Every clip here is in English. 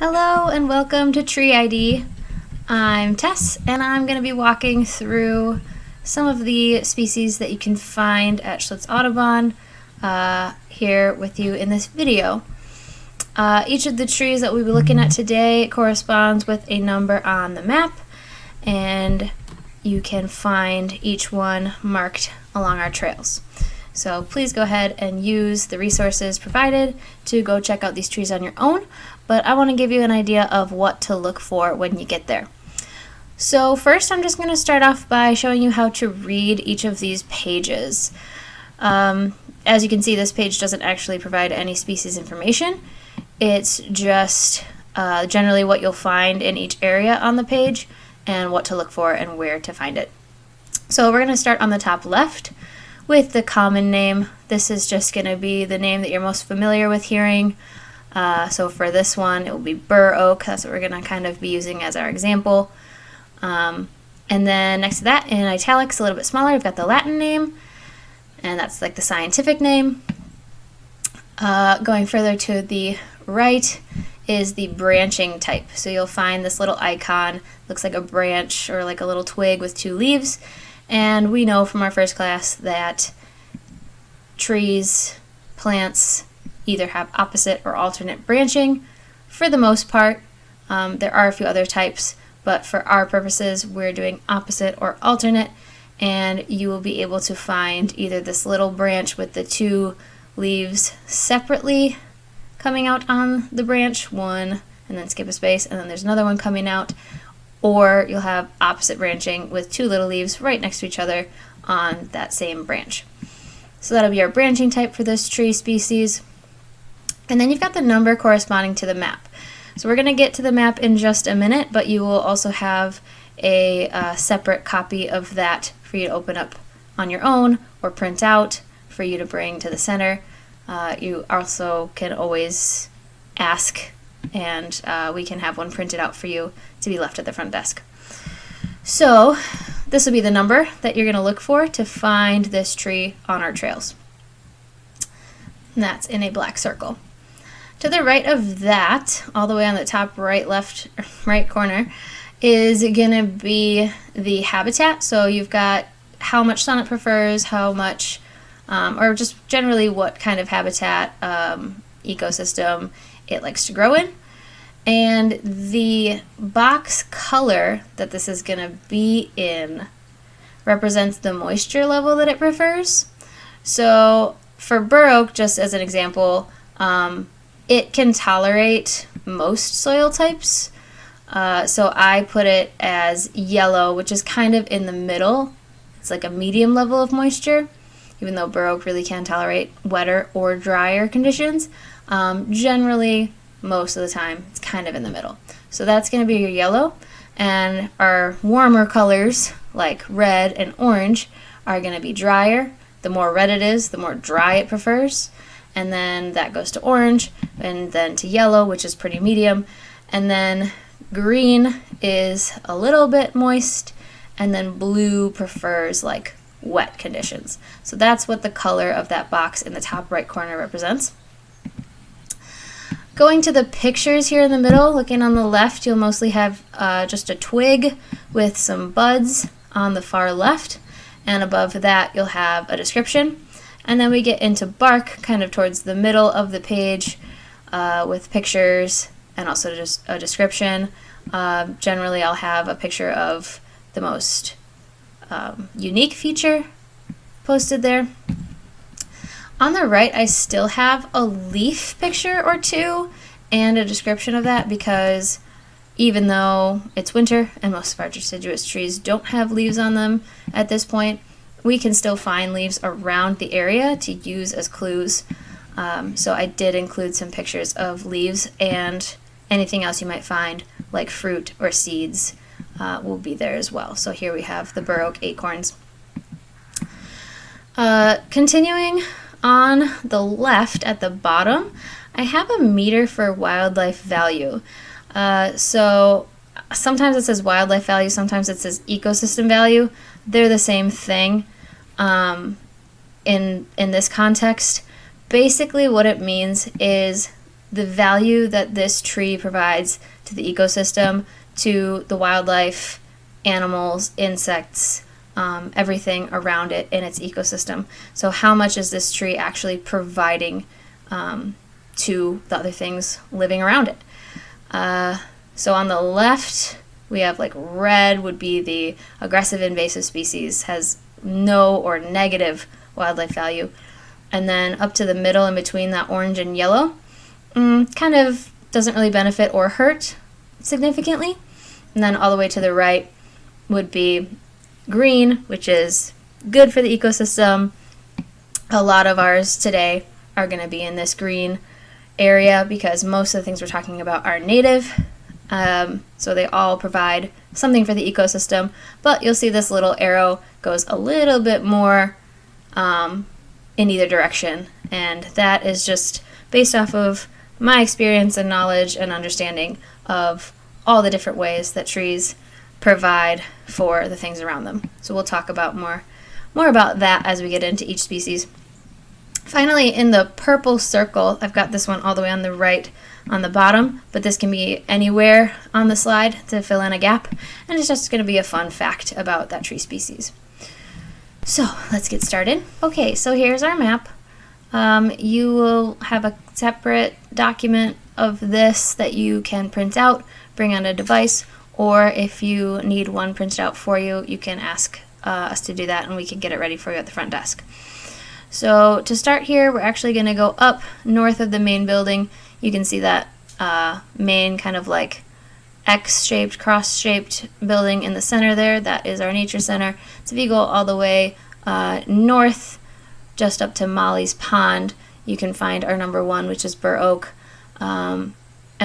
Hello and welcome to Tree ID. I'm Tess and I'm going to be walking through some of the species that you can find at Schlitz Audubon here with you in this video. Each of the trees that we'll be looking at today corresponds with a number on the map, and you can find each one marked along our trails. So please go ahead and use the resources provided to go check out these trees on your own, but I want to give you an idea of what to look for when you get there. So first I'm just going to start off by showing you how to read each of these pages. As you can see, this page doesn't actually provide any species information. It's just generally what you'll find in each area on the page and what to look for and where to find it. So we're going to start on the top left with the common name. This is just going to be the name that you're most familiar with hearing. So for this one, it will be bur oak. That's what we're going to kind of be using as our example. And then next to that, in italics, a little bit smaller, we've got the Latin name, and that's like the scientific name. Going further to the right is the branching type. So you'll find this little icon, looks like a branch or like a little twig with two leaves. And we know from our first class that trees, plants, either have opposite or alternate branching for the most part. There are a few other types, but for our purposes, we're doing opposite or alternate, and you will be able to find either this little branch with the two leaves separately coming out on the branch, one, and then skip a space, and then there's another one coming out, or you'll have opposite branching with two little leaves right next to each other on that same branch. So that'll be our branching type for this tree species. And then you've got the number corresponding to the map. So we're going to get to the map in just a minute, but you will also have a separate copy of that for you to open up on your own or print out for you to bring to the center. You also can always ask, and we can have one printed out for you to be left at the front desk. So this will be the number that you're going to look for to find this tree on our trails. And that's in a black circle. To the right of that, all the way on the top right corner, is going to be the habitat. So you've got how much sun it prefers, how much, or just generally what kind of habitat ecosystem it likes to grow in. And the box color that this is going to be in represents the moisture level that it prefers. So for bur oak, just as an example, it can tolerate most soil types. So I put it as yellow, which is kind of in the middle. It's like a medium level of moisture, even though bur oak really can tolerate wetter or drier conditions. Generally, most of the time, it's kind of in the middle. So that's going to be your yellow. And our warmer colors, like red and orange, are going to be drier. The more red it is, the more dry it prefers. And then that goes to orange, and then to yellow, which is pretty medium. And then green is a little bit moist, and then blue prefers like wet conditions. So that's what the color of that box in the top right corner represents. Going to the pictures here in the middle, looking on the left, you'll mostly have just a twig with some buds on the far left, and above that you'll have a description. And then we get into bark kind of towards the middle of the page with pictures and also just a description. Generally I'll have a picture of the most unique feature posted there. On the right, I still have a leaf picture or two and a description of that, because even though it's winter and most of our deciduous trees don't have leaves on them at this point, we can still find leaves around the area to use as clues. So I did include some pictures of leaves, and anything else you might find, like fruit or seeds, will be there as well. So here we have the bur oak acorns. Continuing on the left at the bottom, I have a meter for wildlife value. So sometimes it says wildlife value, sometimes it says ecosystem value. They're the same thing in this context. Basically what it means is the value that this tree provides to the ecosystem, to the wildlife, animals, insects, everything around it in its ecosystem. So how much is this tree actually providing to the other things living around it? So on the left, we have like red would be the aggressive invasive species, has no or negative wildlife value. And then up to the middle in between that orange and yellow, kind of doesn't really benefit or hurt significantly. And then all the way to the right would be green, which is good for the ecosystem. A lot of ours today are going to be in this green area because most of the things we're talking about are native. So they all provide something for the ecosystem, but you'll see this little arrow goes a little bit more in either direction, and that is just based off of my experience and knowledge and understanding of all the different ways that trees provide for the things around them. So we'll talk about more about that as we get into each species. Finally, in the purple circle, I've got this one all the way on the right on the bottom, but this can be anywhere on the slide to fill in a gap, and it's just going to be a fun fact about that tree species. So let's get started. Okay, so here's our map. You will have a separate document of this that you can print out, bring on a device, or if you need one printed out for you, you can ask us to do that and we can get it ready for you at the front desk. So to start here, we're actually going to go up north of the main building. You can see that main kind of like X-shaped, cross-shaped building in the center there. That is our nature center. So if you go all the way north, just up to Molly's Pond, you can find our number 1, which is bur oak. And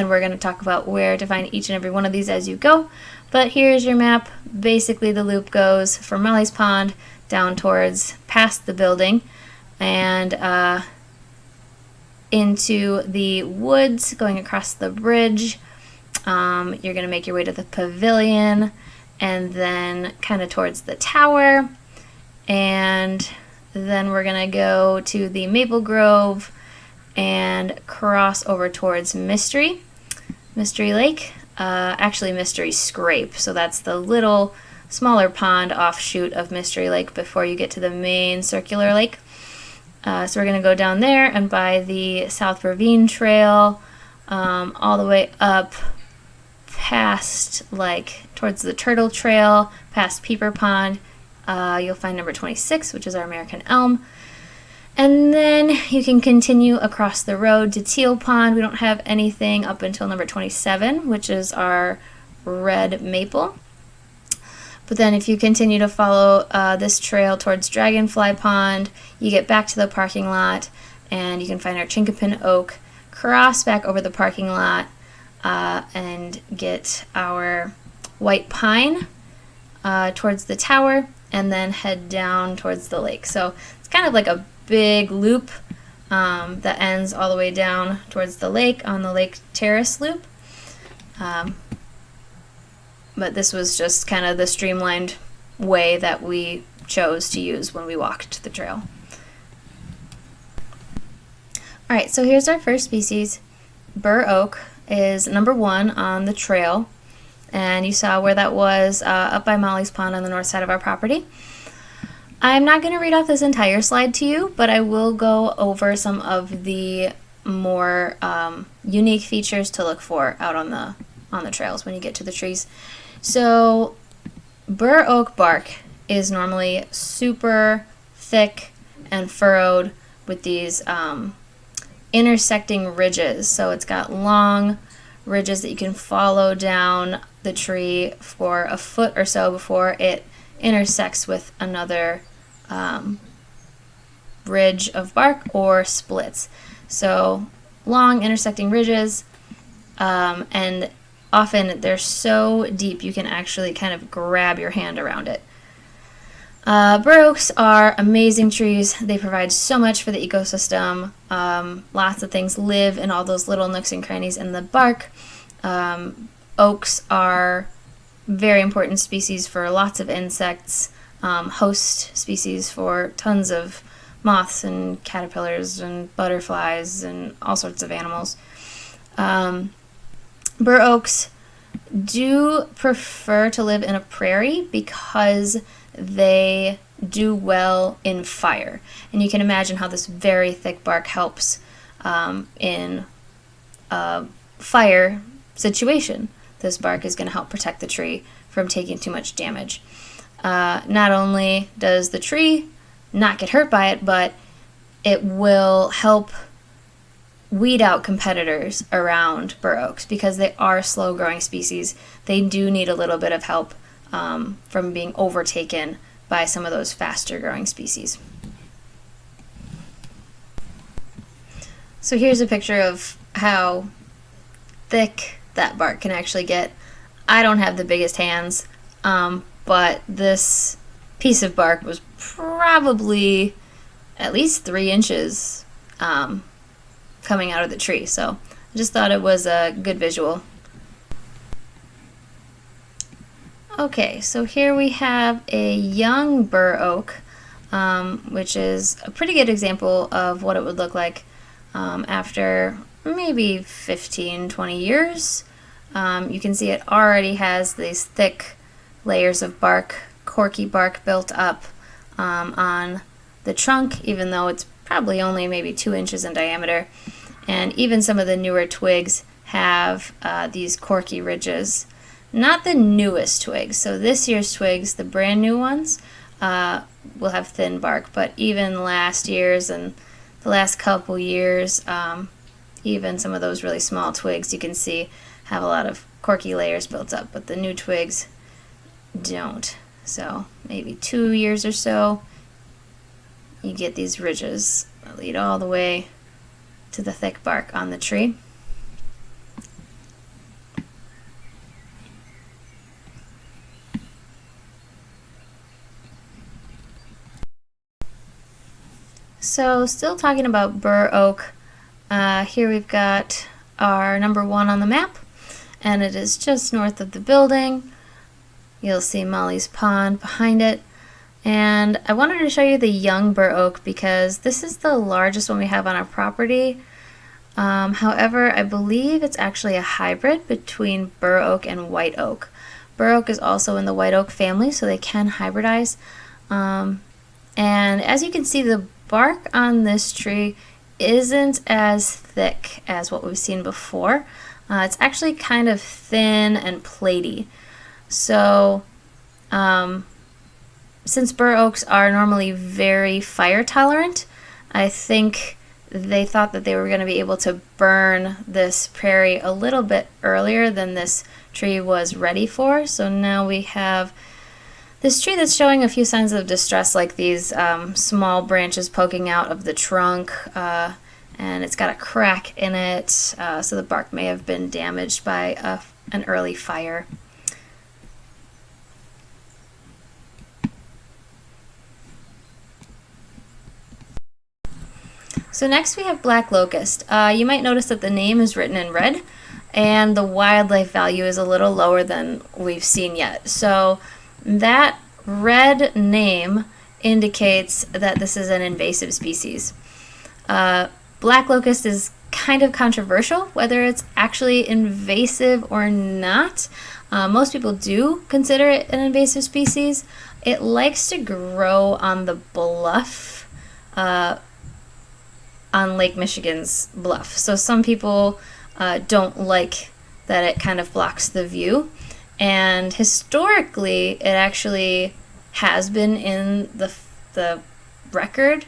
we're going to talk about where to find each and every one of these as you go. But here's your map. Basically, the loop goes from Molly's Pond down towards past the building and into the woods, going across the bridge. You're going to make your way to the pavilion and then kind of towards the tower. And then we're going to go to the Maple Grove and cross over towards Mystery Lake. Actually, Mystery Scrape. So that's the little smaller pond offshoot of Mystery Lake before you get to the main circular lake. So we're going to go down there and by the South Ravine Trail all the way up past like towards the Turtle Trail, past Peeper Pond. You'll find number 26, which is our American elm. And then you can continue across the road to Teal Pond. We don't have anything up until number 27, which is our red maple. But then if you continue to follow this trail towards Dragonfly Pond, you get back to the parking lot and you can find our Chinkapin oak, cross back over the parking lot and get our white pine towards the tower and then head down towards the lake. So it's kind of like a big loop that ends all the way down towards the lake on the Lake Terrace loop. But this was just kind of the streamlined way that we chose to use when we walked the trail. Alright, so here's our first species. Bur oak is number 1 on the trail. And you saw where that was up by Molly's Pond on the north side of our property. I'm not going to read off this entire slide to you, but I will go over some of the more unique features to look for out on the trails when you get to the trees. So bur oak bark is normally super thick and furrowed with these intersecting ridges. So it's got long ridges that you can follow down the tree for a foot or so before it intersects with another ridge of bark or splits. So long intersecting ridges, and often they're so deep you can actually kind of grab your hand around it. Bur oaks are amazing trees. They provide so much for the ecosystem. Lots of things live in all those little nooks and crannies in the bark. Oaks are very important species for lots of insects, host species for tons of moths and caterpillars and butterflies and all sorts of animals. Bur oaks do prefer to live in a prairie because they do well in fire. And you can imagine how this very thick bark helps in a fire situation. This bark is going to help protect the tree from taking too much damage. Not only does the tree not get hurt by it, but it will help weed out competitors around bur oaks because they are slow growing species. They do need a little bit of help from being overtaken by some of those faster growing species. So here's a picture of how thick that bark can actually get. I don't have the biggest hands, but this piece of bark was probably at least 3 inches coming out of the tree, so I just thought it was a good visual. Okay, so here we have a young bur oak, which is a pretty good example of what it would look like after maybe 15-20 years. You can see it already has these thick layers of bark, corky bark built up on the trunk, even though it's probably only maybe 2 inches in diameter. And even some of the newer twigs have these corky ridges. Not the newest twigs. So this year's twigs, the brand new ones, will have thin bark. But even last year's and the last couple years, even some of those really small twigs you can see have a lot of corky layers built up. But the new twigs don't. So maybe 2 years or so, you get these ridges that lead all the way to the thick bark on the tree. So still talking about bur oak, here we've got our number 1 on the map, and it is just north of the building. You'll see Molly's Pond behind it. And I wanted to show you the young bur oak because this is the largest one we have on our property. However, I believe it's actually a hybrid between bur oak and white oak. Bur oak is also in the white oak family, so they can hybridize. And as you can see, the bark on this tree isn't as thick as what we've seen before. It's actually kind of thin and platy. So, since bur oaks are normally very fire tolerant, I think they thought that they were going to be able to burn this prairie a little bit earlier than this tree was ready for. So now we have this tree that's showing a few signs of distress, like these small branches poking out of the trunk, and it's got a crack in it, so the bark may have been damaged by an early fire. So next we have black locust. You might notice that the name is written in red and the wildlife value is a little lower than we've seen yet. So that red name indicates that this is an invasive species. Black locust is kind of controversial whether it's actually invasive or not. Most people do consider it an invasive species. It likes to grow on the bluff, on Lake Michigan's bluff. So some people don't like that it kind of blocks the view. And historically, it actually has been in the record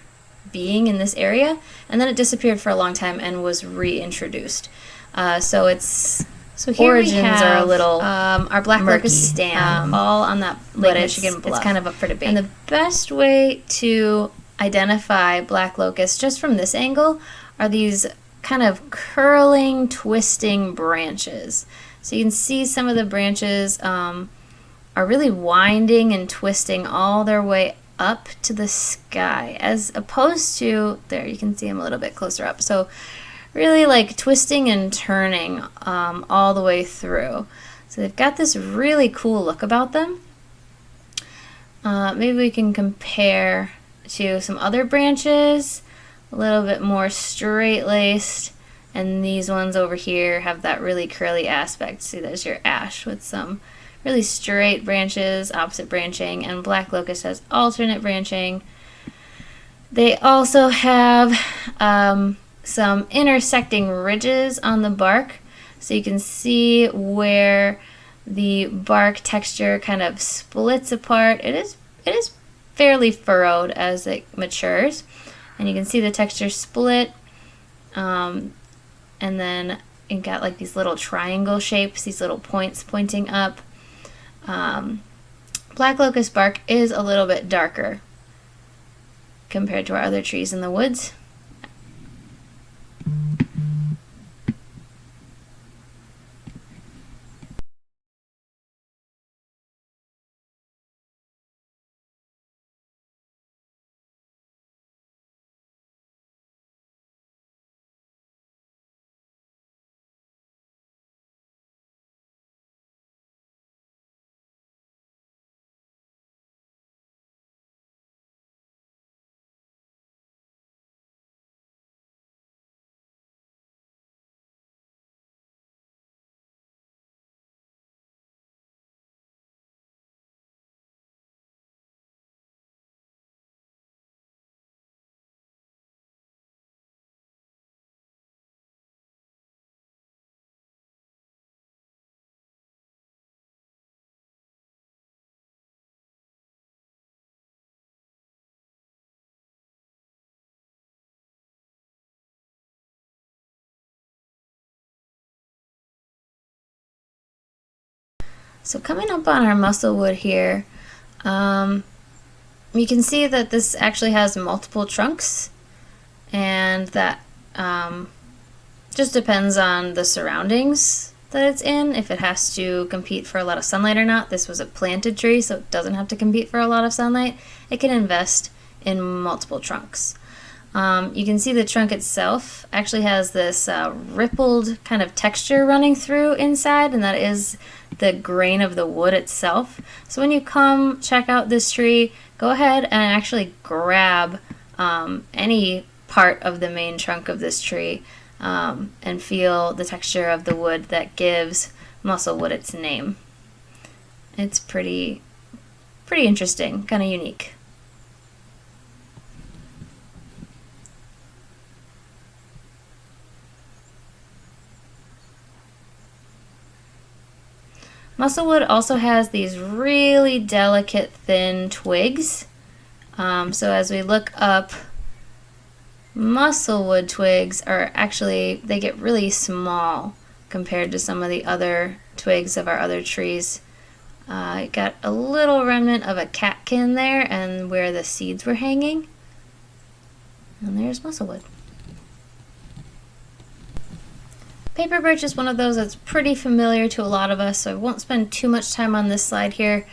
being in this area, and then it disappeared for a long time and was reintroduced. So here origins are a little our black locust stand all on that Lake Michigan bluff. It's kind of up for debate. And the best way to identify black locust just from this angle are these kind of curling, twisting branches. So you can see some of the branches are really winding and twisting all their way up to the sky, as opposed to, there you can see them a little bit closer up. So really like twisting and turning all the way through. So they've got this really cool look about them. Maybe we can compare to some other branches, a little bit more straight-laced And these ones over here have that really curly aspect. See, there's your ash with some really straight branches, opposite branching, and black locust has alternate branching. They also have some intersecting ridges on the bark, so you can see where the bark texture kind of splits apart. It is fairly furrowed as it matures, and you can see the texture split. And then you got like these little triangle shapes, these little points pointing up. Black locust bark is a little bit darker compared to our other trees in the woods. So coming up on our musclewood here, you can see that this actually has multiple trunks, and that just depends on the surroundings that it's in, if it has to compete for a lot of sunlight or not. This was a planted tree, so it doesn't have to compete for a lot of sunlight. It can invest in multiple trunks. You can see the trunk itself actually has this rippled kind of texture running through inside, and that is the grain of the wood itself. So when you come check out this tree, go ahead and actually grab any part of the main trunk of this tree and feel the texture of the wood that gives musclewood its name. It's pretty interesting, kind of unique. Musclewood also has these really delicate thin twigs. So as we look up, musclewood twigs are actually, they get really small compared to some of the other twigs of our other trees. Got a little remnant of a catkin there and where the seeds were hanging. And there's musclewood. Paper birch is one of those that's pretty familiar to a lot of us, so I won't spend too much time on this slide here.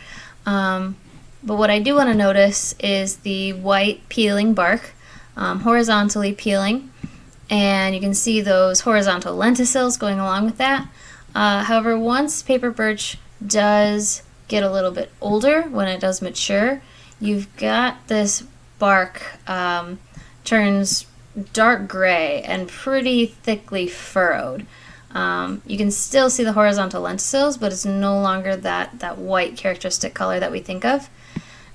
But what I do want to notice is the white peeling bark, horizontally peeling, and you can see those horizontal lenticels going along with that. However, once paper birch does get a little bit older, when it does mature, you've got this bark turns dark gray and pretty thickly furrowed. You can still see the horizontal lenticels, but it's no longer that white characteristic color that we think of.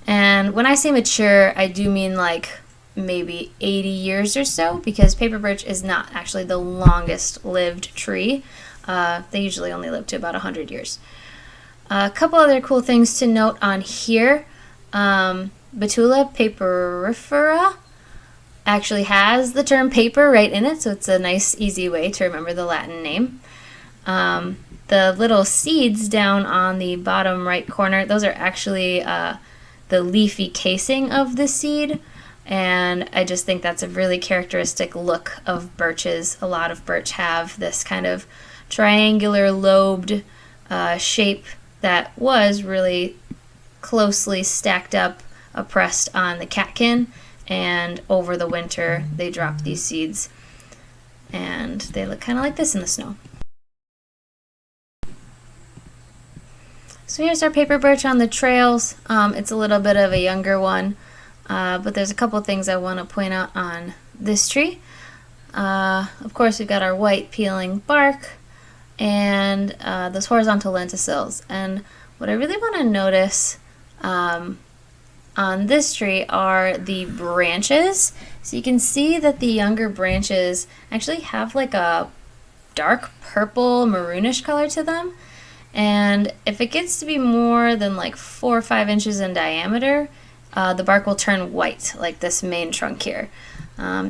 And when I say mature, I do mean like maybe 80 years or so, because paper birch is not actually the longest lived tree. They usually only live to about 100 years. A couple other cool things to note on here. Betula paperifera actually has the term paper right in it, so it's a nice, easy way to remember the Latin name. The little seeds down on the bottom right corner, those are actually the leafy casing of the seed, and I just think that's a really characteristic look of birches. A lot of birch have this kind of triangular lobed shape that was really closely stacked up, oppressed on the catkin, and over the winter they drop these seeds and they look kind of like this in the snow. So here's our paper birch on the trails. It's a little bit of a younger one, but there's a couple things I want to point out on this tree. Of course, we've got our white peeling bark and those horizontal lenticels. And what I really want to notice on this tree are the branches. So you can see that the younger branches actually have like a dark purple maroonish color to them. And if it gets to be more than like 4 or 5 inches in diameter, the bark will turn white, like this main trunk here.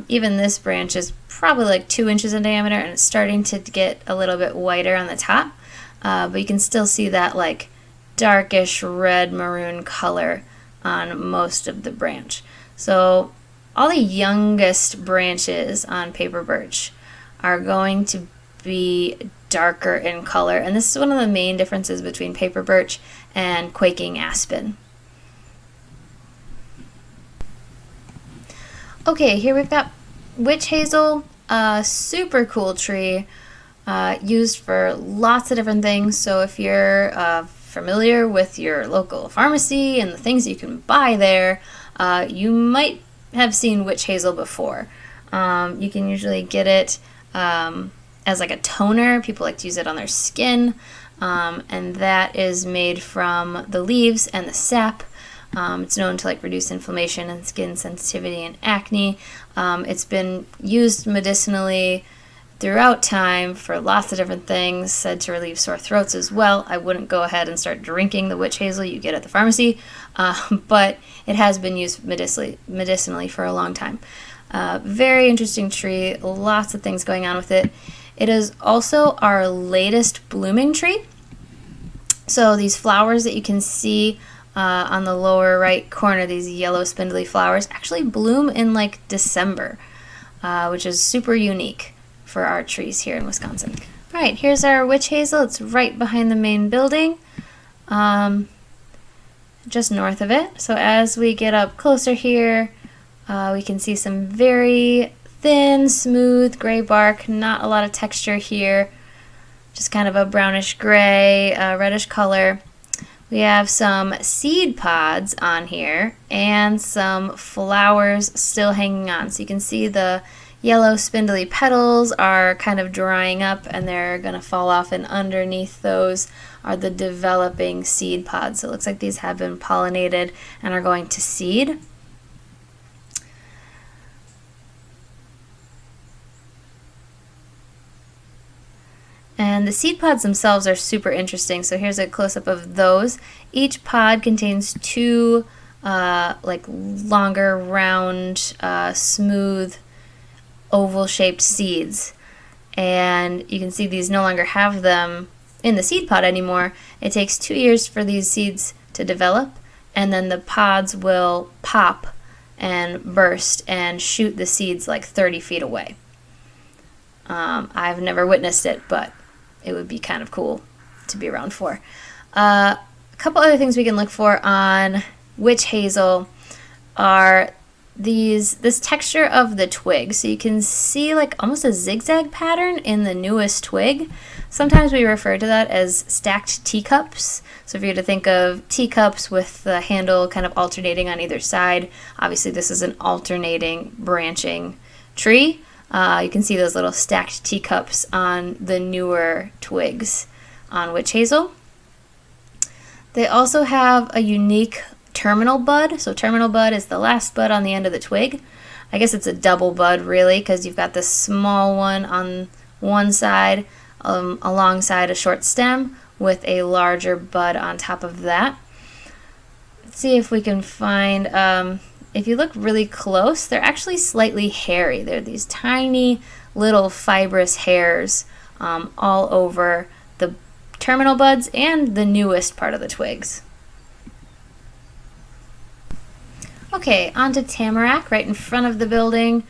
Even this branch is probably like 2 inches in diameter, and it's starting to get a little bit whiter on the top, but you can still see that like darkish red maroon color on most of the branch. So all the youngest branches on paper birch are going to be darker in color, and this is one of the main differences between paper birch and quaking aspen. Okay, here we've got witch hazel, a super cool tree used for lots of different things. So if you're familiar with your local pharmacy and the things you can buy there, you might have seen witch hazel before. You can usually get it as like a toner. People like to use it on their skin, and that is made from the leaves and the sap. It's known to like reduce inflammation and skin sensitivity and acne. It's been used medicinally throughout time for lots of different things, said to relieve sore throats as well. I wouldn't go ahead and start drinking the witch hazel you get at the pharmacy, but it has been used medicinally for a long time. Very interesting tree, lots of things going on with it. It is also our latest blooming tree. So these flowers that you can see on the lower right corner, these yellow spindly flowers, actually bloom in like December, which is super unique for our trees here in Wisconsin. All right, here's our witch hazel. It's right behind the main building, just north of it. So as we get up closer here, we can see some very thin, smooth gray bark, not a lot of texture here, just kind of a brownish gray, reddish color. We have some seed pods on here and some flowers still hanging on. So you can see the yellow spindly petals are kind of drying up and they're going to fall off, and underneath those are the developing seed pods. So it looks like these have been pollinated and are going to seed. And the seed pods themselves are super interesting. So here's a close-up of those. Each pod contains two like longer, round, smooth, oval-shaped seeds. And you can see these no longer have them in the seed pod anymore. It takes 2 years for these seeds to develop, and then the pods will pop and burst and shoot the seeds like 30 feet away. I've never witnessed it, but it would be kind of cool to be around for. A couple other things we can look for on witch hazel are this texture of the twig. So you can see like almost a zigzag pattern in the newest twig. Sometimes we refer to that as stacked teacups. So if you were to think of teacups with the handle kind of alternating on either side, obviously this is an alternating branching tree. You can see those little stacked teacups on the newer twigs on witch hazel. They also have a unique terminal bud. So terminal bud is the last bud on the end of the twig. I guess it's a double bud really, because you've got this small one on one side alongside a short stem with a larger bud on top of that. Let's see if we can find... if you look really close, they're actually slightly hairy. They're these tiny little fibrous hairs all over the terminal buds and the newest part of the twigs. Okay, on to tamarack right in front of the building,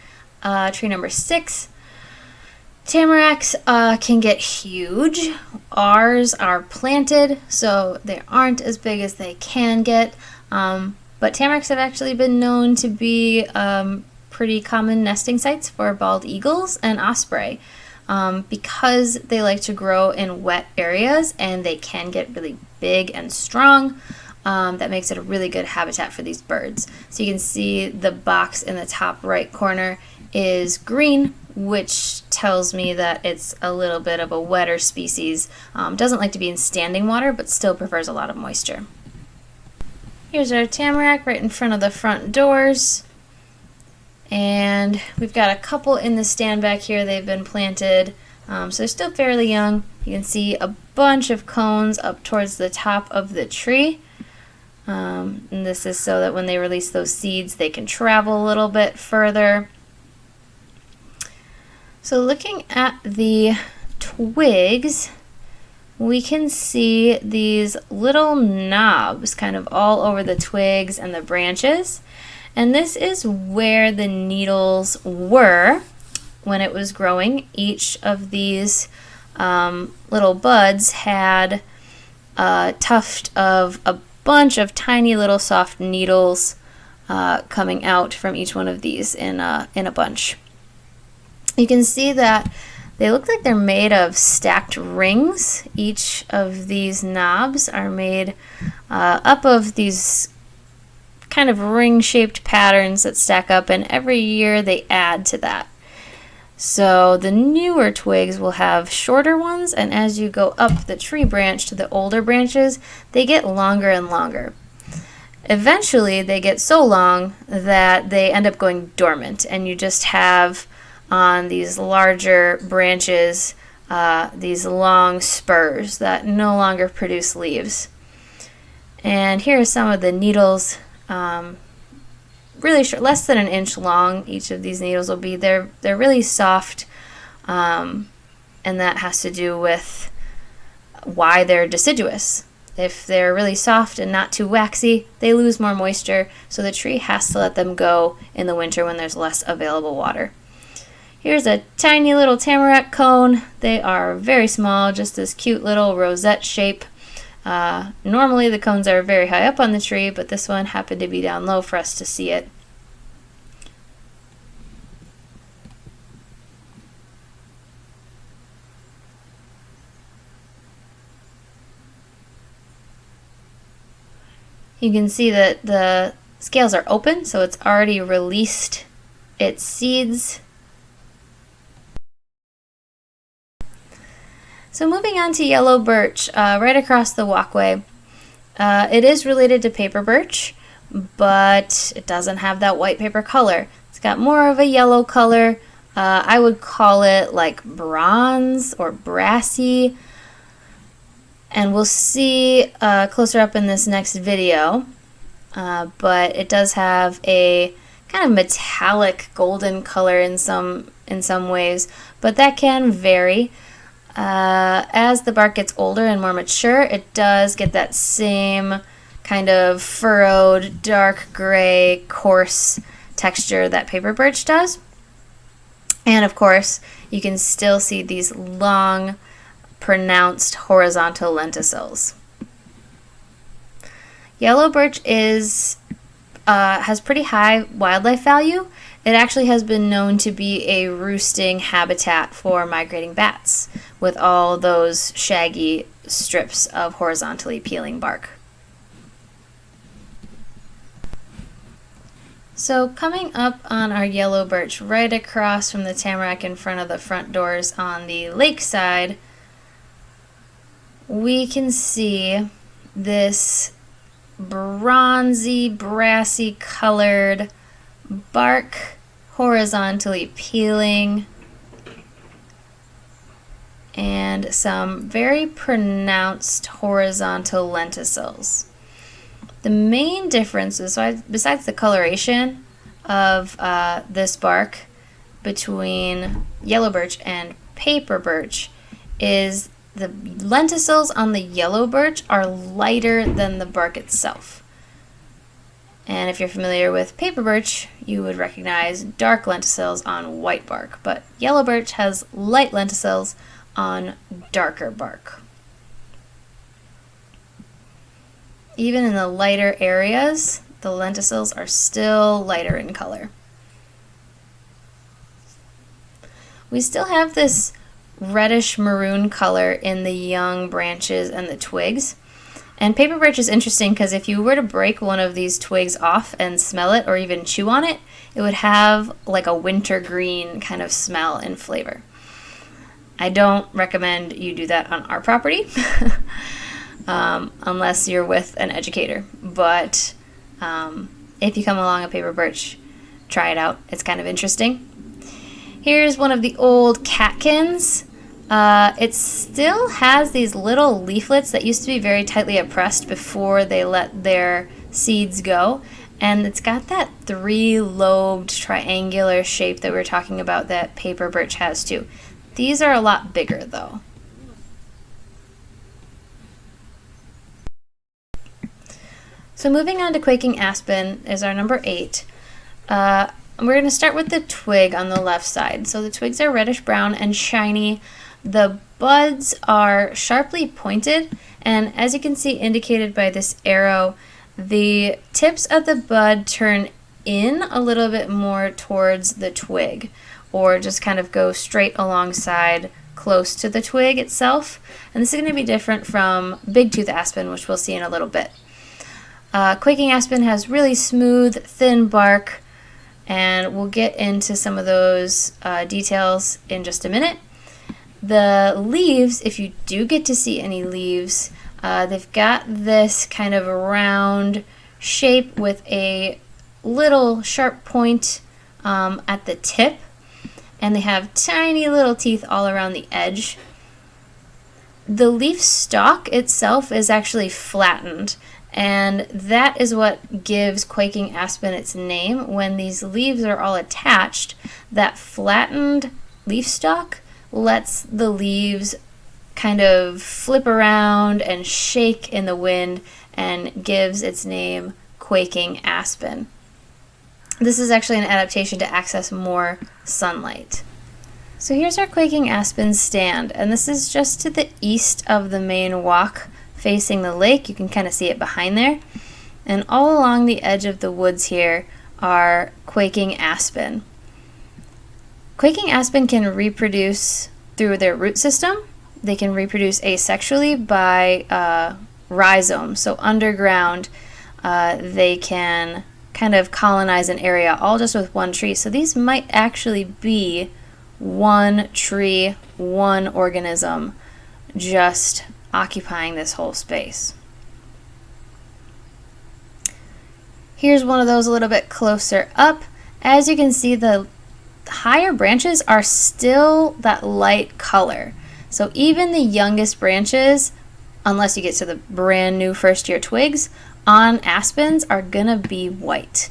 tree number 6. Tamaracks can get huge. Ours are planted, so they aren't as big as they can get. But tamaracks have actually been known to be pretty common nesting sites for bald eagles and osprey because they like to grow in wet areas and they can get really big and strong. That makes it a really good habitat for these birds. So you can see the box in the top right corner is green, which tells me that it's a little bit of a wetter species. Doesn't like to be in standing water, but still prefers a lot of moisture. Here's our tamarack right in front of the front doors. And we've got a couple in the stand back here. They've been planted, so they're still fairly young. You can see a bunch of cones up towards the top of the tree. And this is so that when they release those seeds, they can travel a little bit further. So looking at the twigs, we can see these little knobs kind of all over the twigs and the branches. And this is where the needles were when it was growing. Each of these little buds had a tuft of a bunch of tiny little soft needles coming out from each one of these in a bunch. You can see that they look like they're made of stacked rings. Each of these knobs are made up of these kind of ring-shaped patterns that stack up, and every year they add to that. So the newer twigs will have shorter ones, and as you go up the tree branch to the older branches, they get longer and longer. Eventually they get so long that they end up going dormant, and you just have on these larger branches these long spurs that no longer produce leaves. And here are some of the needles, really short, less than an inch long. Each of these needles will be. They're really soft, and that has to do with why they're deciduous. If they're really soft and not too waxy, they lose more moisture, so the tree has to let them go in the winter when there's less available water. Here's a tiny little tamarack cone. They are very small, just this cute little rosette shape. Normally the cones are very high up on the tree, but this one happened to be down low for us to see it. You can see that the scales are open, so it's already released its seeds. So moving on to yellow birch, right across the walkway. It is related to paper birch, but it doesn't have that white paper color. It's got more of a yellow color. I would call it like bronze or brassy. And we'll see closer up in this next video, but it does have a kind of metallic golden color in some ways, but that can vary. As the bark gets older and more mature, it does get that same kind of furrowed, dark gray, coarse texture that paper birch does. And of course, you can still see these long, pronounced horizontal lenticels. Yellow birch has pretty high wildlife value. It actually has been known to be a roosting habitat for migrating bats, with all those shaggy strips of horizontally peeling bark. So coming up on our yellow birch, right across from the tamarack in front of the front doors on the lake side, we can see this bronzy, brassy colored bark horizontally peeling, and some very pronounced horizontal lenticels. The main difference, besides the coloration of this bark between yellow birch and paper birch, is the lenticels on the yellow birch are lighter than the bark itself. And if you're familiar with paper birch, you would recognize dark lenticels on white bark, but yellow birch has light lenticels on darker bark. Even in the lighter areas, the lenticels are still lighter in color. We still have this reddish maroon color in the young branches and the twigs. And paper birch is interesting because if you were to break one of these twigs off and smell it or even chew on it, it would have like a wintergreen kind of smell and flavor. I don't recommend you do that on our property unless you're with an educator. But if you come along a paper birch, try it out. It's kind of interesting. Here's one of the old catkins. It still has these little leaflets that used to be very tightly pressed before they let their seeds go. And it's got that 3-lobed triangular shape that we were talking about that paper birch has too. These are a lot bigger though. So moving on to quaking aspen is our number 8. We're going to start with the twig on the left side. So the twigs are reddish brown and shiny. The buds are sharply pointed, and as you can see indicated by this arrow, the tips of the bud turn in a little bit more towards the twig, or just kind of go straight alongside close to the twig itself. And this is going to be different from big-tooth aspen, which we'll see in a little bit. Quaking aspen has really smooth, thin bark, and we'll get into some of those details in just a minute. The leaves, if you do get to see any leaves, they've got this kind of round shape with a little sharp point at the tip, and they have tiny little teeth all around the edge. The leaf stalk itself is actually flattened, and that is what gives quaking aspen its name. When these leaves are all attached, that flattened leaf stalk lets the leaves kind of flip around and shake in the wind and gives its name quaking aspen. This is actually an adaptation to access more sunlight. So here's our quaking aspen stand, and this is just to the east of the main walk facing the lake. You can kind of see it behind there. And all along the edge of the woods here are quaking aspen. Quaking aspen can reproduce through their root system. They can reproduce asexually by rhizomes. So underground, they can kind of colonize an area all just with one tree. So these might actually be one tree, one organism, just occupying this whole space. Here's one of those a little bit closer up. As you can see, the higher branches are still that light color. So even the youngest branches, unless you get to the brand new first year twigs, on aspens are gonna be white.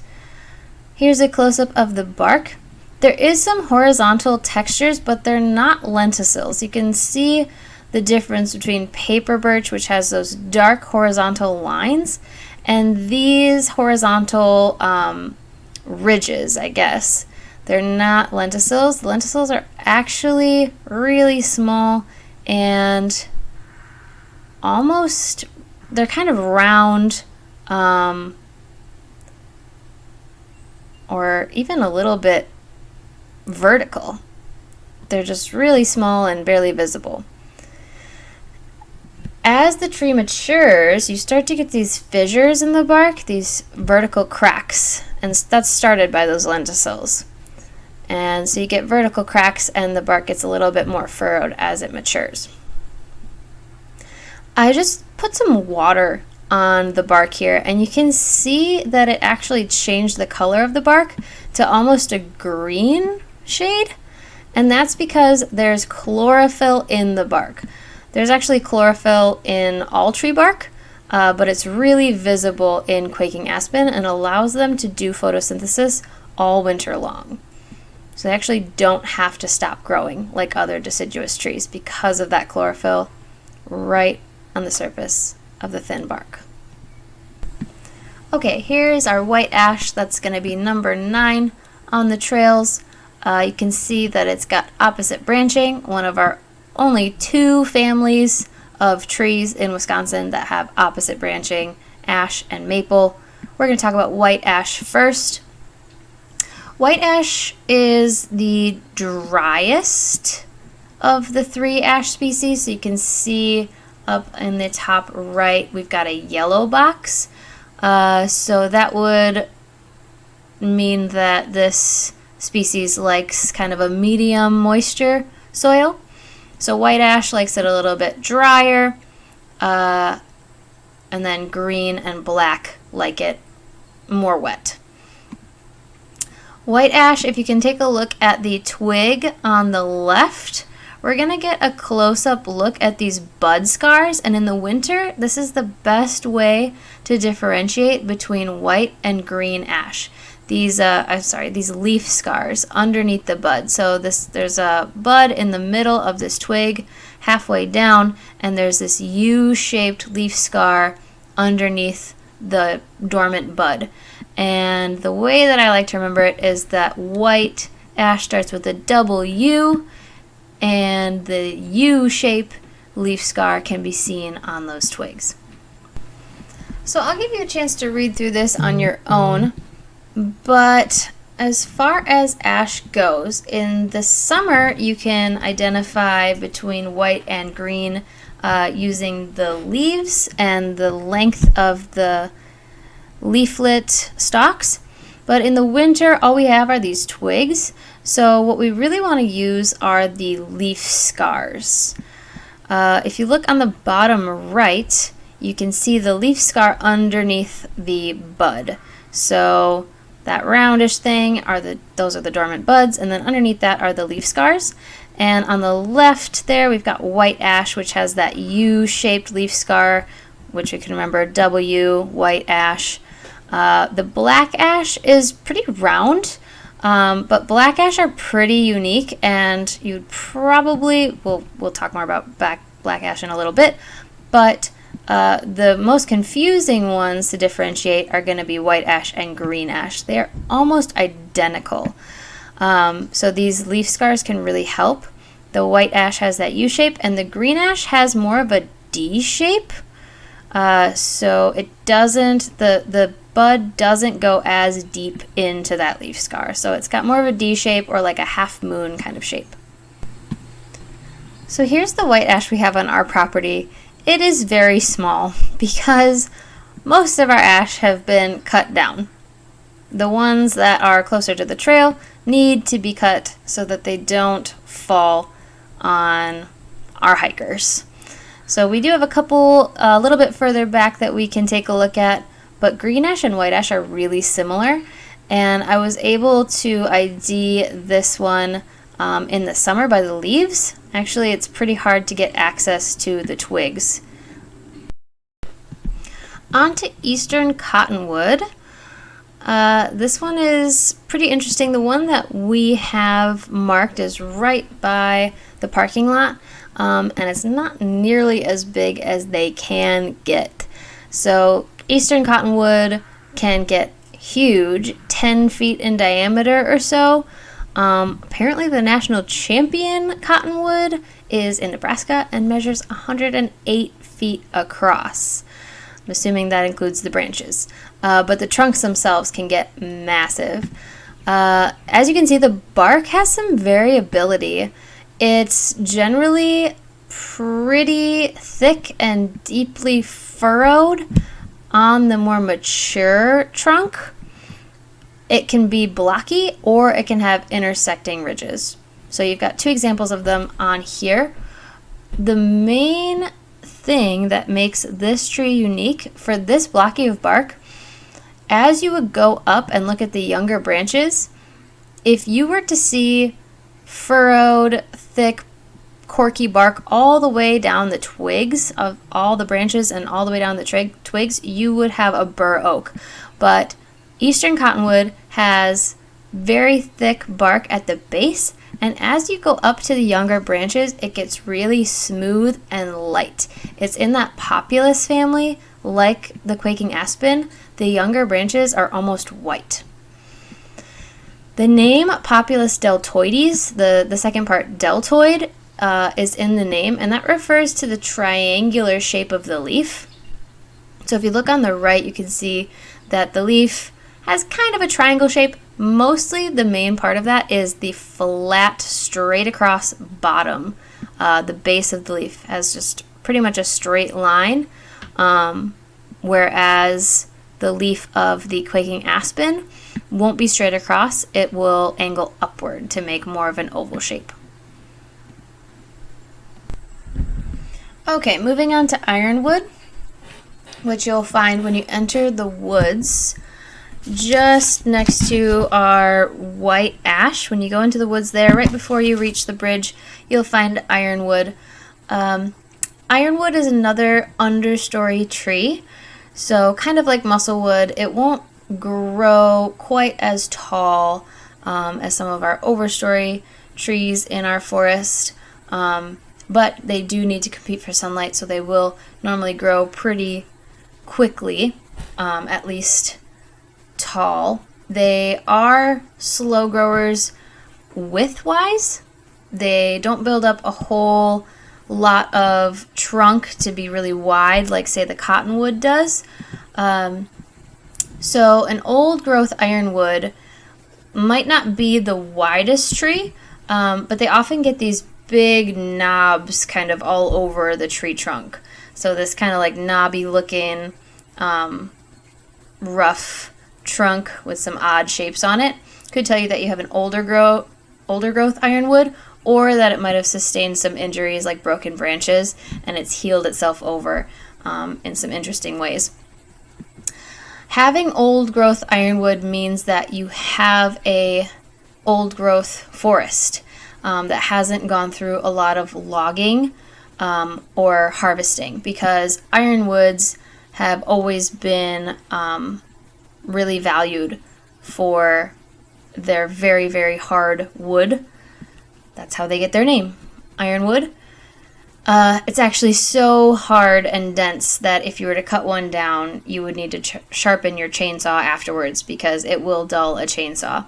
Here's a close-up of the bark. There is some horizontal textures, but they're not lenticels. You can see the difference between paper birch, which has those dark horizontal lines, and these horizontal ridges, I guess. They're not lenticels. The lenticels are actually really small and almost, they're kind of round, or even a little bit vertical. They're just really small and barely visible. As the tree matures, you start to get these fissures in the bark, these vertical cracks, and that's started by those lenticels. And so you get vertical cracks and the bark gets a little bit more furrowed as it matures. I just put some water on the bark here, and you can see that it actually changed the color of the bark to almost a green shade, and that's because there's chlorophyll in the bark. There's actually chlorophyll in all tree bark, but it's really visible in quaking aspen and allows them to do photosynthesis all winter long. So they actually don't have to stop growing like other deciduous trees because of that chlorophyll right on the surface of the thin bark. Okay, here's our white ash. That's going to be number 9 on the trails. You can see that it's got opposite branching, one of our only 2 families of trees in Wisconsin that have opposite branching, ash and maple. We're going to talk about white ash first. White ash is the driest of the 3 ash species, so you can see up in the top right, we've got a yellow box. So that would mean that this species likes kind of a medium moisture soil. So white ash likes it a little bit drier, and then green and black like it more wet. White ash, if you can take a look at the twig on the left, we're going to get a close-up look at these bud scars, and in the winter, this is the best way to differentiate between white and green ash. These leaf scars underneath the bud. So there's a bud in the middle of this twig, halfway down, and there's this U-shaped leaf scar underneath the dormant bud. And the way that I like to remember it is that white ash starts with a double U, and the U-shape leaf scar can be seen on those twigs. So I'll give you a chance to read through this on your own, but as far as ash goes, in the summer you can identify between white and green using the leaves and the length of the leaflet stalks, but in the winter all we have are these twigs. So what we really want to use are the leaf scars. If you look on the bottom right, you can see the leaf scar underneath the bud. So that roundish thing those are the dormant buds, and then underneath that are the leaf scars. And on the left there we've got white ash, which has that U-shaped leaf scar, which we can remember W, white ash. The black ash is pretty round, but black ash are pretty unique, and you'd probably, we'll talk more about black ash in a little bit, but the most confusing ones to differentiate are going to be white ash and green ash. They are almost identical. So these leaf scars can really help. The white ash has that U shape, and the green ash has more of a D shape. So it doesn't, the bud doesn't go as deep into that leaf scar. So it's got more of a D shape, or like a half moon kind of shape. So here's the white ash we have on our property. It is very small because most of our ash have been cut down. The ones that are closer to the trail need to be cut so that they don't fall on our hikers. So we do have a couple a little bit further back that we can take a look at, but green ash and white ash are really similar, and I was able to ID this one in the summer by the leaves. Actually, it's pretty hard to get access to the twigs. On to eastern cottonwood. This one is pretty interesting. The one that we have marked is right by the parking lot, and it's not nearly as big as they can get. So eastern cottonwood can get huge, 10 feet in diameter or so. Apparently the national champion cottonwood is in Nebraska and measures 108 feet across. I'm assuming that includes the branches. But the trunks themselves can get massive. As you can see, the bark has some variability. It's generally pretty thick and deeply furrowed on the more mature trunk. It can be blocky, or it can have intersecting ridges. So you've got two examples of them on here. The main thing that makes this tree unique for this blocky of bark, as you would go up and look at the younger branches, if you were to see furrowed, thick, corky bark all the way down the twigs of all the branches and all the way down the twigs, you would have a bur oak. But eastern cottonwood has very thick bark at the base, and as you go up to the younger branches, it gets really smooth and light. It's in that populus family, like the quaking aspen. The younger branches are almost white. The name Populus deltoides, the second part deltoid, is in the name, and that refers to the triangular shape of the leaf. So if you look on the right, you can see that the leaf has kind of a triangle shape. Mostly the main part of that is the flat, straight across bottom. The base of the leaf has just pretty much a straight line, whereas the leaf of the quaking aspen won't be straight across. It will angle upward to make more of an oval shape. Okay, moving on to ironwood, which you'll find when you enter the woods just next to our white ash. When you go into the woods there, right before you reach the bridge, you'll find ironwood. Ironwood is another understory tree, so kind of like musclewood, it won't grow quite as tall as some of our overstory trees in our forest, but they do need to compete for sunlight, so they will normally grow pretty quickly, at least tall. They are slow growers width-wise. They don't build up a whole lot of trunk to be really wide like, say, the cottonwood does. So an old growth ironwood might not be the widest tree, but they often get these big knobs kind of all over the tree trunk. So this kind of like knobby looking rough trunk with some odd shapes on it could tell you that you have an older growth ironwood, or that it might have sustained some injuries like broken branches and it's healed itself over in some interesting ways. Having old growth ironwood means that you have a old growth forest that hasn't gone through a lot of logging or harvesting, because ironwoods have always been really valued for their very, very hard wood. That's how they get their name, ironwood. It's actually so hard and dense that if you were to cut one down, you would need to sharpen your chainsaw afterwards, because it will dull a chainsaw.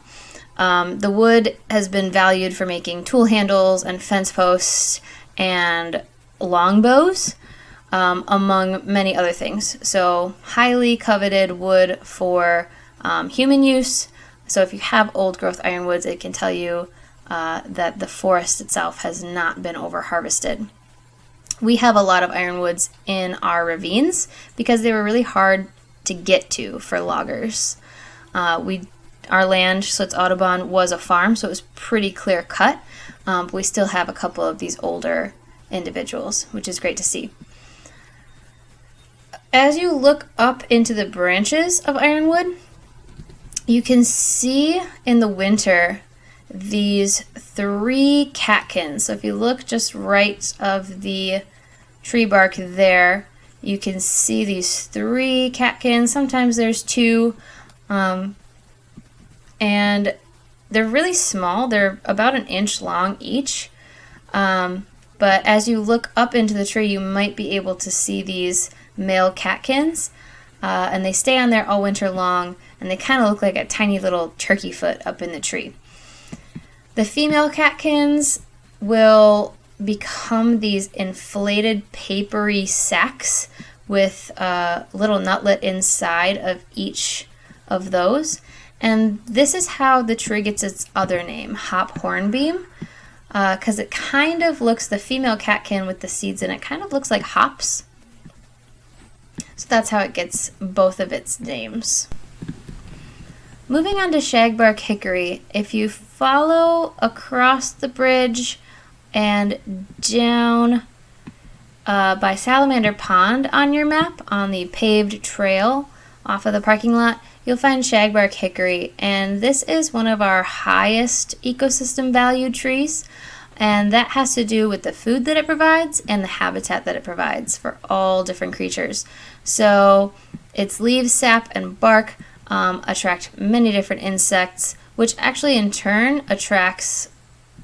The wood has been valued for making tool handles and fence posts and longbows, among many other things. So highly coveted wood for human use. So if you have old growth ironwoods, it can tell you that the forest itself has not been over harvested. We have a lot of ironwoods in our ravines because they were really hard to get to for loggers. Our land, Schlitz Audubon, was a farm, so it was pretty clear cut, but we still have a couple of these older individuals, which is great to see. As you look up into the branches of ironwood, you can see in the winter these 3 catkins. So if you look just right of the tree bark there, you can see these 3 catkins. Sometimes there's 2, and they're really small. They're about 1 inch long each. But as you look up into the tree, you might be able to see these male catkins, and they stay on there all winter long, and they kind of look like a tiny little turkey foot up in the tree. The female catkins will become these inflated papery sacs with a little nutlet inside of each of those, and this is how the tree gets its other name, hop hornbeam, because it kind of looks, the female catkin with the seeds in it kind of looks like hops. So that's how it gets both of its names. Moving on to shagbark hickory, if you follow across the bridge and down by Salamander Pond on your map, on the paved trail off of the parking lot, you'll find shagbark hickory, and this is one of our highest ecosystem valued trees, and that has to do with the food that it provides and the habitat that it provides for all different creatures. So its leaves, sap, and bark attract many different insects, which actually in turn attracts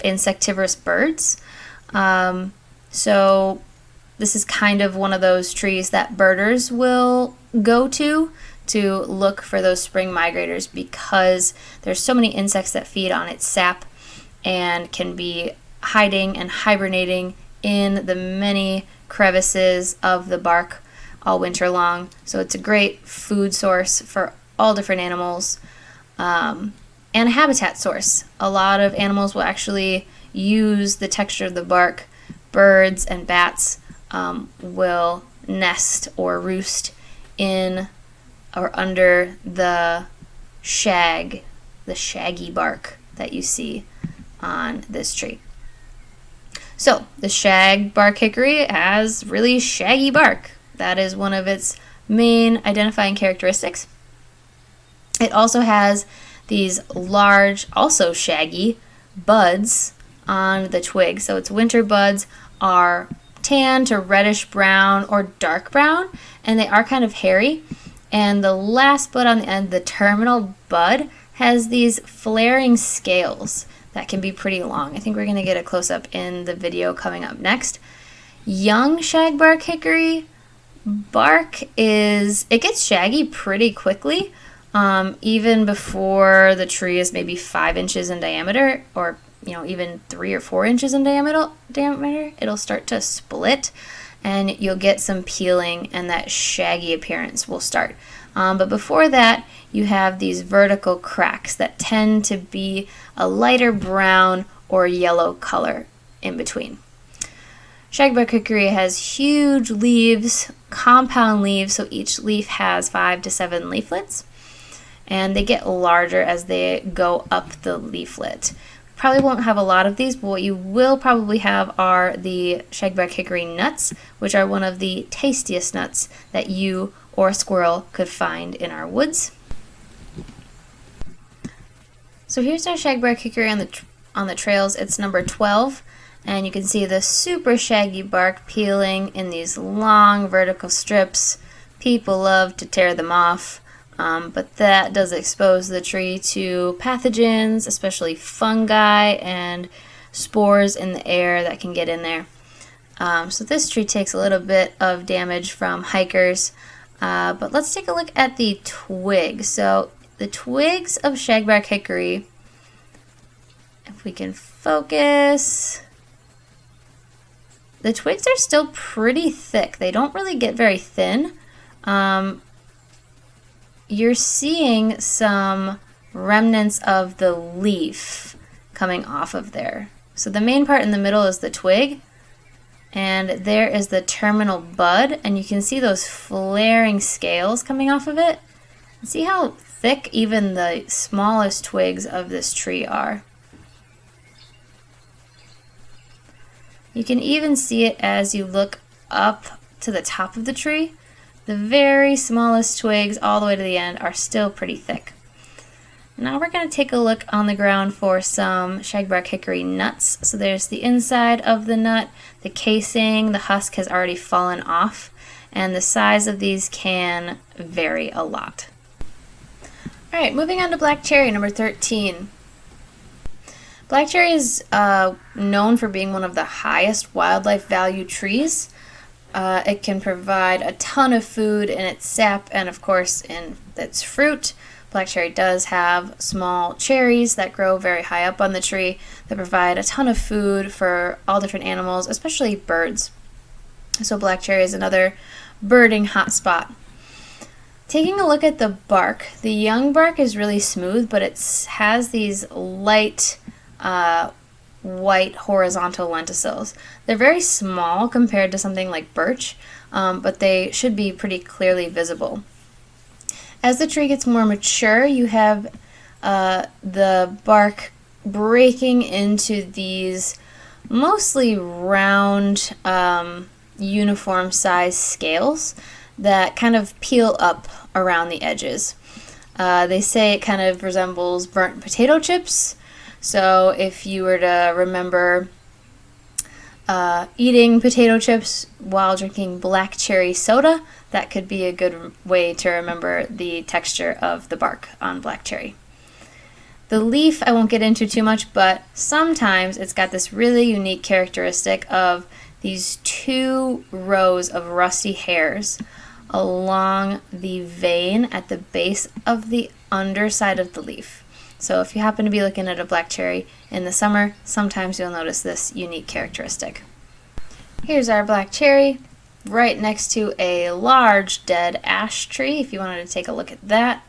insectivorous birds. So this is kind of one of those trees that birders will go to look for those spring migrators, because there's so many insects that feed on its sap and can be hiding and hibernating in the many crevices of the bark all winter long. So it's a great food source for all different animals, and a habitat source. A lot of animals will actually use the texture of the bark, birds and bats, will nest or roost in or under the shaggy bark that you see on this tree. So the shagbark hickory has really shaggy bark. That is one of its main identifying characteristics. It also has these large, also shaggy buds on the twig. So its winter buds are tan to reddish brown or dark brown, and they are kind of hairy. And the last bud on the end, the terminal bud, has these flaring scales that can be pretty long. I think we're going to get a close-up in the video coming up next. Young shagbark hickory bark it gets shaggy pretty quickly, even before the tree is maybe 5 inches in diameter, or even 3 or 4 inches in diameter. It'll start to split, and you'll get some peeling, and that shaggy appearance will start. But before that, you have these vertical cracks that tend to be a lighter brown or yellow color in between. Shagbark hickory has huge leaves, compound leaves, so each leaf has 5 to 7 leaflets, and they get larger as they go up the leaflet. Probably won't have a lot of these, but what you will probably have are the shagbark hickory nuts, which are one of the tastiest nuts that you or a squirrel could find in our woods. So here's our shagbark hickory on the trails. It's number 12, and you can see the super shaggy bark peeling in these long vertical strips. People love to tear them off, but that does expose the tree to pathogens, especially fungi and spores in the air that can get in there. So this tree takes a little bit of damage from hikers, but let's take a look at the twig. So the twigs of shagbark hickory, if we can focus, the twigs are still pretty thick. They don't really get very thin. You're seeing some remnants of the leaf coming off of there. So the main part in the middle is the twig, and there is the terminal bud, and you can see those flaring scales coming off of it. See how thick even the smallest twigs of this tree are. You can even see it as you look up to the top of the tree. The very smallest twigs all the way to the end are still pretty thick. Now we're going to take a look on the ground for some shagbark hickory nuts. So there's the inside of the nut, the casing, the husk has already fallen off, and the size of these can vary a lot. Alright, moving on to black cherry, number 13. Black cherry is known for being one of the highest wildlife value trees. It can provide a ton of food in its sap and, of course, in its fruit. Black cherry does have small cherries that grow very high up on the tree that provide a ton of food for all different animals, especially birds. So black cherry is another birding hotspot. Taking a look at the bark, the young bark is really smooth, but it has these light white horizontal lenticels. They're very small compared to something like birch, but they should be pretty clearly visible. As the tree gets more mature, you have the bark breaking into these mostly round, uniform size scales that kind of peel up around the edges. They say it kind of resembles burnt potato chips. So if you were to remember eating potato chips while drinking black cherry soda, that could be a good way to remember the texture of the bark on black cherry. The leaf I won't get into too much, but sometimes it's got this really unique characteristic of these 2 rows of rusty hairs along the vein at the base of the underside of the leaf. So if you happen to be looking at a black cherry in the summer, sometimes you'll notice this unique characteristic. Here's our black cherry right next to a large dead ash tree, if you wanted to take a look at that.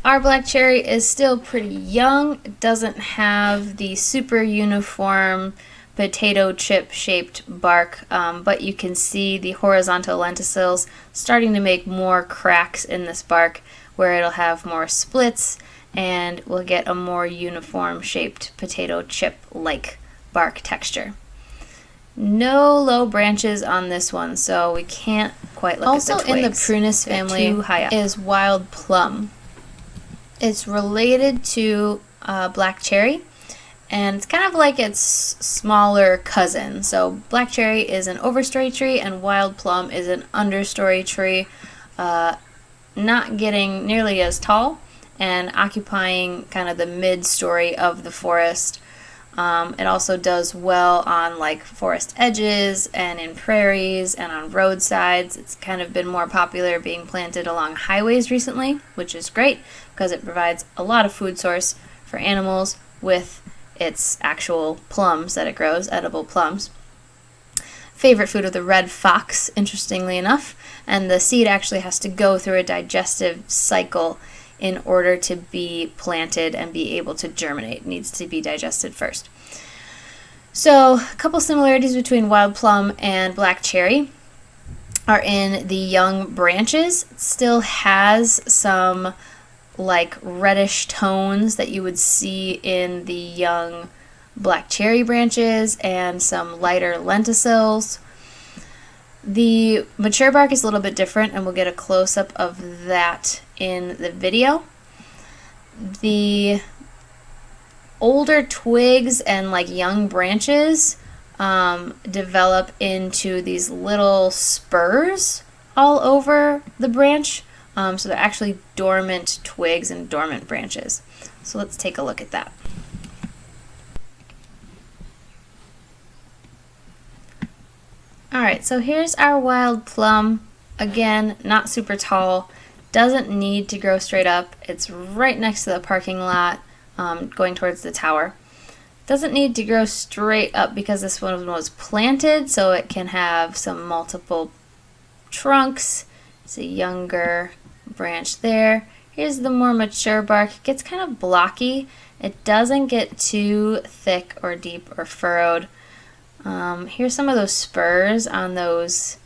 Our black cherry is still pretty young. It doesn't have the super uniform potato chip shaped bark, but you can see the horizontal lenticels starting to make more cracks in this bark where it'll have more splits and we'll get a more uniform shaped potato chip like bark texture. No low branches on this one, so we can't quite look at the twigs. Also in the prunus family is wild plum. It's related to black cherry, and it's kind of like its smaller cousin. So black cherry is an overstory tree, and wild plum is an understory tree, not getting nearly as tall and occupying kind of the mid-story of the forest. It also does well on like forest edges and in prairies and on roadsides. It's kind of been more popular being planted along highways recently, which is great because it provides a lot of food source for animals with its actual plums that it grows, edible plums. Favorite food of the red fox, interestingly enough, and the seed actually has to go through a digestive cycle in order to be planted and be able to germinate. It needs to be digested first. So a couple similarities between wild plum and black cherry are in the young branches. It still has some like reddish tones that you would see in the young black cherry branches and some lighter lenticels. The mature bark is a little bit different, and we'll get a close-up of that in the video. The older twigs and like young branches develop into these little spurs all over the branch. So they're actually dormant twigs and dormant branches. So let's take a look at that. Alright, so here's our wild plum. Again, not super tall, doesn't need to grow straight up. It's right next to the parking lot, going towards the tower. Doesn't need to grow straight up because this one was planted, so it can have some multiple trunks. It's a younger branch there. Here's the more mature bark. It gets kind of blocky. It doesn't get too thick or deep or furrowed. Here's some of those spurs on those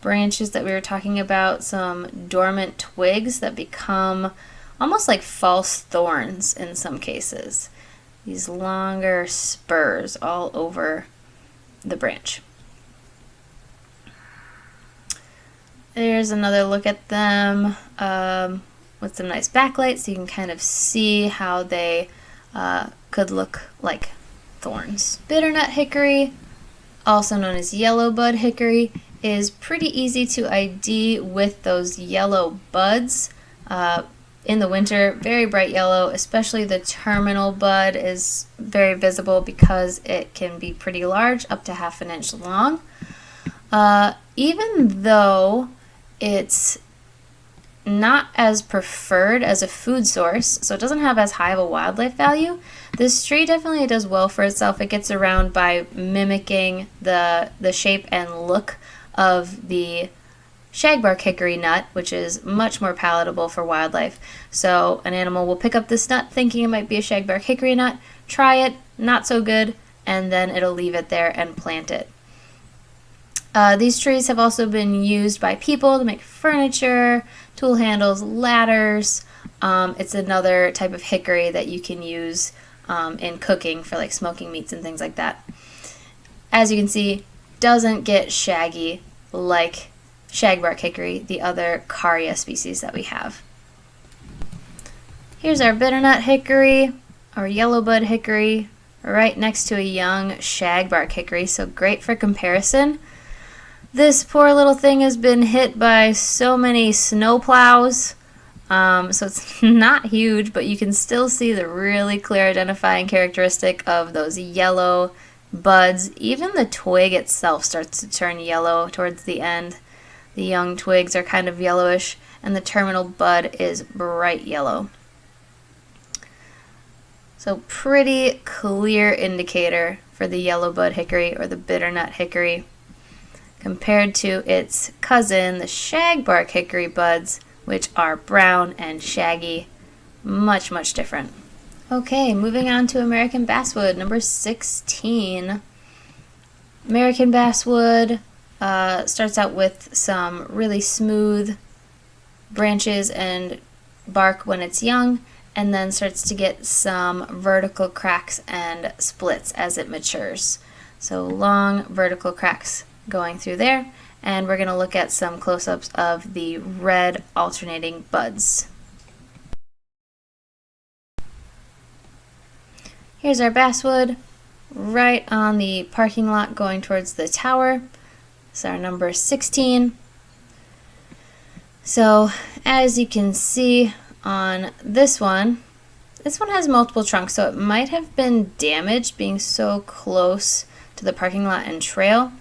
branches that we were talking about, some dormant twigs that become almost like false thorns in some cases. These longer spurs all over the branch. There's another look at them with some nice backlight so you can kind of see how they could look like thorns. Bitternut hickory, also known as yellow bud hickory, is pretty easy to ID with those yellow buds. In the winter, very bright yellow, especially the terminal bud is very visible because it can be pretty large, up to ½ an inch long. Even though it's not as preferred as a food source, so it doesn't have as high of a wildlife value, this tree definitely does well for itself. It gets around by mimicking the shape and look of the shagbark hickory nut, which is much more palatable for wildlife. So an animal will pick up this nut thinking it might be a shagbark hickory nut, try it, not so good, and then it'll leave it there and plant it. These trees have also been used by people to make furniture, tool handles, ladders. It's another type of hickory that you can use in cooking for like smoking meats and things like that. As you can see, doesn't get shaggy like shagbark hickory, the other Caria species that we have. Here's our bitternut hickory, or yellow bud hickory, right next to a young shagbark hickory, so great for comparison. This poor little thing has been hit by so many snow plows, so it's not huge, but you can still see the really clear identifying characteristic of those yellow buds. Even the twig itself starts to turn yellow towards the end. The young twigs are kind of yellowish, and the terminal bud is bright yellow. So pretty clear indicator for the yellow bud hickory or the bitternut hickory compared to its cousin, the shagbark hickory buds, which are brown and shaggy. Much, much different. Okay, moving on to American basswood, number 16. American basswood starts out with some really smooth branches and bark when it's young, and then starts to get some vertical cracks and splits as it matures. So long vertical cracks going through there, and we're going to look at some close-ups of the red alternating buds. Here's our basswood right on the parking lot going towards the tower. It's our number 16. So as you can see on this one has multiple trunks, so it might have been damaged being so close to the parking lot and trail.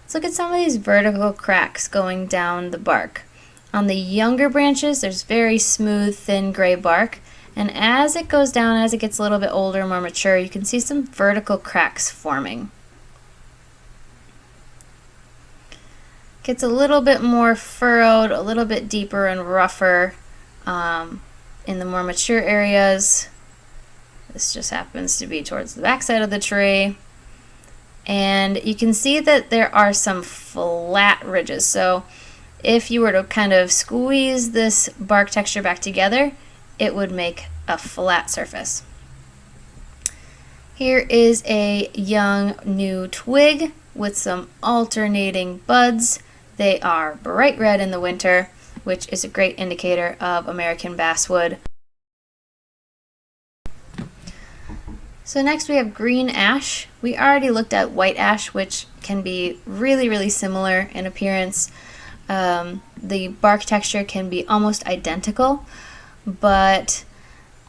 Let's look at some of these vertical cracks going down the bark. On the younger branches, there's very smooth, thin gray bark, and as it goes down, as it gets a little bit older, more mature, you can see some vertical cracks forming. Gets a little bit more furrowed, a little bit deeper and rougher in the more mature areas. This just happens to be towards the back side of the tree. And you can see that there are some flat ridges. So if you were to kind of squeeze this bark texture back together, it would make a flat surface. Here is a young new twig with some alternating buds. They are bright red in the winter, which is a great indicator of American basswood. So next we have green ash. We already looked at white ash, which can be really, really similar in appearance. The bark texture can be almost identical, but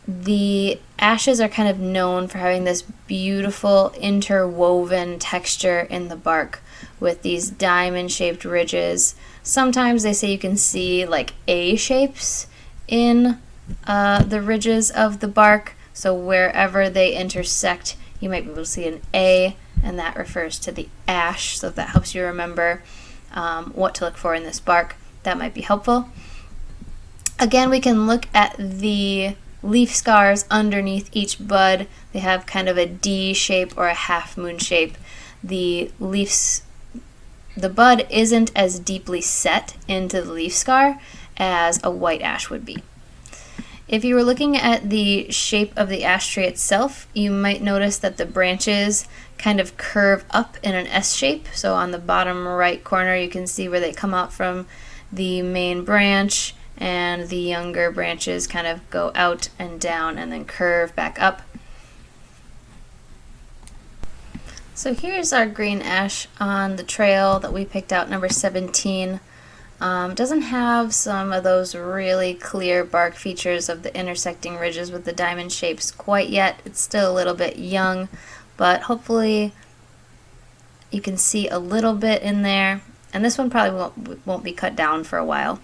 the ashes are kind of known for having this beautiful interwoven texture in the bark with these diamond-shaped ridges. Sometimes they say you can see like A shapes in the ridges of the bark, so wherever they intersect you might be able to see an A, and that refers to the ash, so if that helps you remember what to look for in this bark, that might be helpful. Again, we can look at the leaf scars underneath each bud. They have kind of a D shape or a half moon shape. The bud isn't as deeply set into the leaf scar as a white ash would be. If you were looking at the shape of the ash tree itself, you might notice that the branches kind of curve up in an S shape. So on the bottom right corner you can see where they come out from the main branch, and the younger branches kind of go out and down and then curve back up. So here's our green ash on the trail that we picked out, number 17. Doesn't have some of those really clear bark features of the intersecting ridges with the diamond shapes quite yet. It's still a little bit young, but hopefully you can see a little bit in there. And this one probably won't be cut down for a while.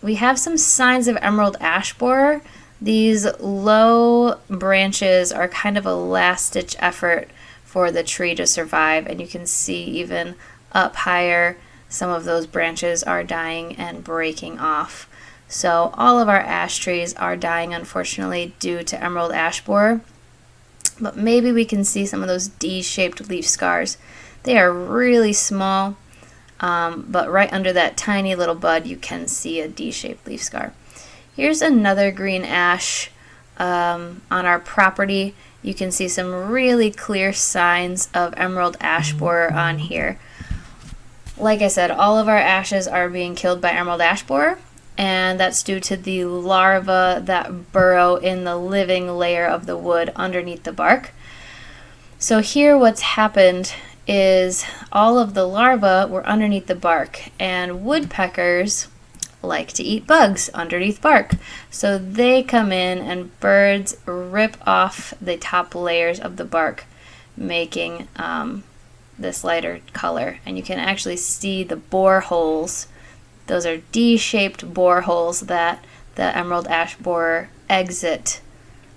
We have some signs of emerald ash borer. These low branches are kind of a last-ditch effort for the tree to survive, and you can see even up higher some of those branches are dying and breaking off. So all of our ash trees are dying, unfortunately, due to emerald ash borer, but maybe we can see some of those D-shaped leaf scars. They are really small, but right under that tiny little bud you can see a D-shaped leaf scar. Here's another green ash on our property. You can see some really clear signs of emerald ash borer on here. Like I said, all of our ashes are being killed by emerald ash borer, and that's due to the larvae that burrow in the living layer of the wood underneath the bark. So here what's happened is all of the larvae were underneath the bark, and woodpeckers like to eat bugs underneath bark. So they come in and birds rip off the top layers of the bark, making this lighter color. And you can actually see the bore holes. Those are D-shaped bore holes that the emerald ash borer exit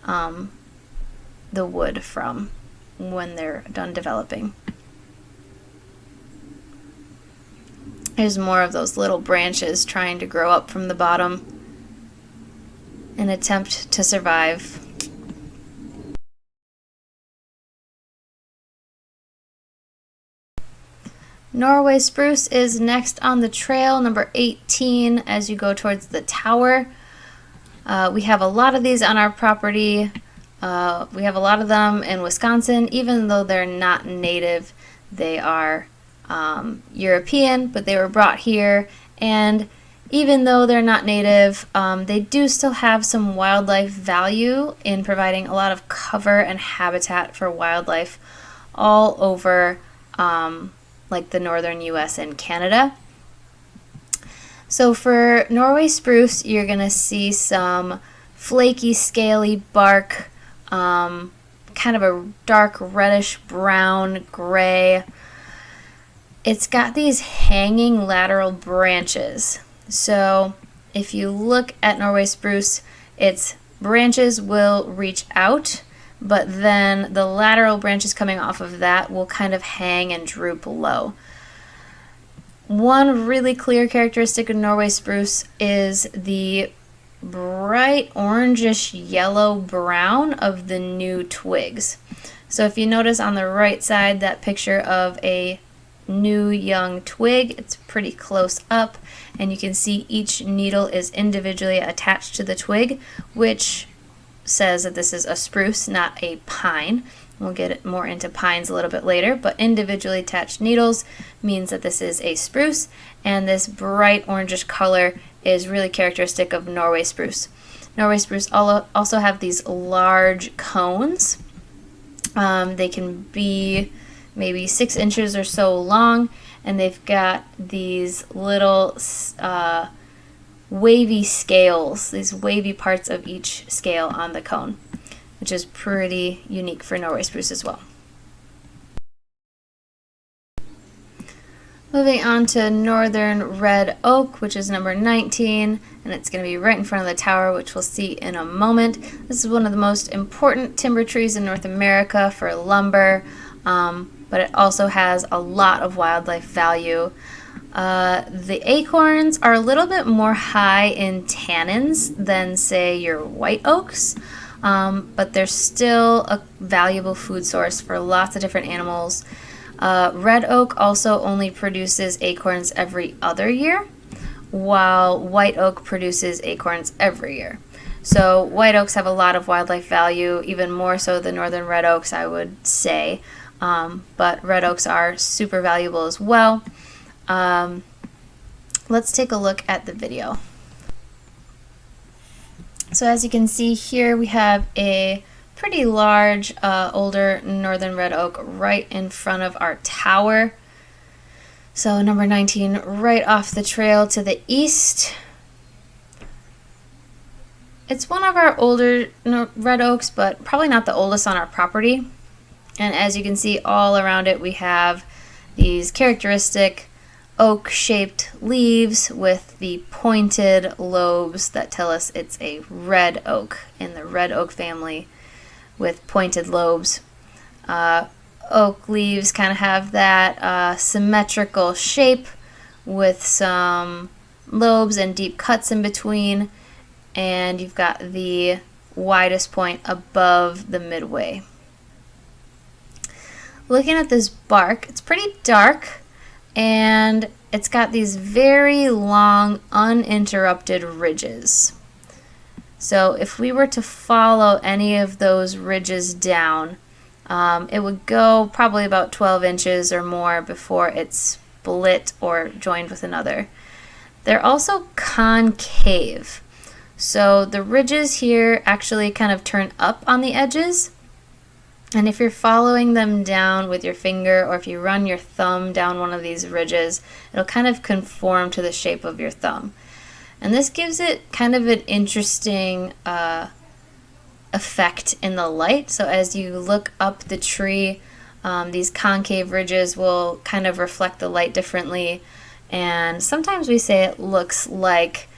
the wood from when they're done developing. There's more of those little branches trying to grow up from the bottom in an attempt to survive. Norway spruce is next on the trail, number 18, as you go towards the tower. We have a lot of these on our property. We have a lot of them in Wisconsin, even though they're not native. They are European, but they were brought here, and even though they're not native, they do still have some wildlife value in providing a lot of cover and habitat for wildlife all over like the northern US and Canada. So for Norway spruce, you're going to see some flaky, scaly bark, kind of a dark reddish brown gray. It's got these hanging lateral branches. So if you look at Norway spruce, its branches will reach out, but then the lateral branches coming off of that will kind of hang and droop low. One really clear characteristic of Norway spruce is the bright orangish yellow brown of the new twigs. So if you notice on the right side that picture of a new young twig, it's pretty close up, and you can see each needle is individually attached to the twig, which says that this is a spruce, not a pine. We'll get more into pines a little bit later, but individually attached needles means that this is a spruce, and this bright orangish color is really characteristic of Norway spruce. Norway spruce also have these large cones. They can be maybe 6 inches or so long, and they've got these little wavy scales, these wavy parts of each scale on the cone, which is pretty unique for Norway spruce as well. Moving on to northern red oak, which is number 19, and it's going to be right in front of the tower, which we'll see in a moment. This is one of the most important timber trees in North America for lumber, but it also has a lot of wildlife value. The acorns are a little bit more high in tannins than, say, your white oaks, but they're still a valuable food source for lots of different animals. Red oak also only produces acorns every other year, while white oak produces acorns every year. So white oaks have a lot of wildlife value, even more so than northern red oaks, I would say. But red oaks are super valuable as well. Let's take a look at the video. So as you can see here, we have a pretty large older northern red oak right in front of our tower. So number 19 right off the trail to the east. It's one of our older red oaks, but probably not the oldest on our property. And as you can see all around it, we have these characteristic oak-shaped leaves with the pointed lobes that tell us it's a red oak in the red oak family with pointed lobes. Oak leaves kind of have that symmetrical shape with some lobes and deep cuts in between, and you've got the widest point above the midway. Looking at this bark, it's pretty dark, and it's got these very long, uninterrupted ridges. So if we were to follow any of those ridges down, it would go probably about 12 inches or more before it's split or joined with another. They're also concave. So the ridges here actually kind of turn up on the edges. And if you're following them down with your finger, or if you run your thumb down one of these ridges, it'll kind of conform to the shape of your thumb. And this gives it kind of an interesting effect in the light. So as you look up the tree, these concave ridges will kind of reflect the light differently. And sometimes we say it looks like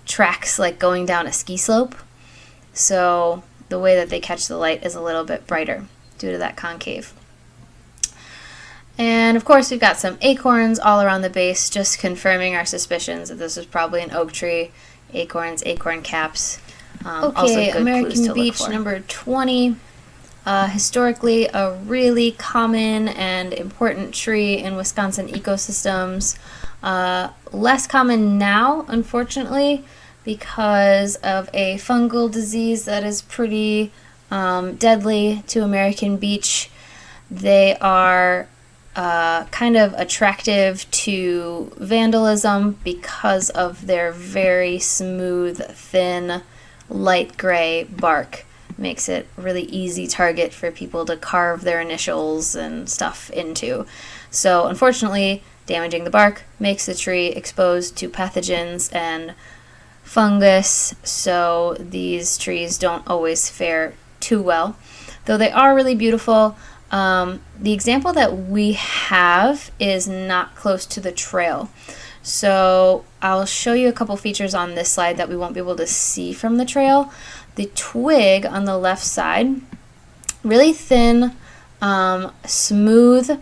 tracks like going down a ski slope. So the way that they catch the light is a little bit brighter due to that concave. And of course we've got some acorns all around the base, just confirming our suspicions that this is probably an oak tree. Acorns, acorn caps. Okay, American Beech number 20. Historically, a really common and important tree in Wisconsin ecosystems. Less common now, unfortunately, because of a fungal disease that is pretty deadly to American beech. They are kind of attractive to vandalism because of their very smooth, thin, light gray bark. Makes it a really easy target for people to carve their initials and stuff into. So unfortunately, damaging the bark makes the tree exposed to pathogens and fungus, so these trees don't always fare too well, though they are really beautiful. The example that we have is not close to the trail. So I'll show you a couple features on this slide that we won't be able to see from the trail. The twig on the left side, really thin, smooth,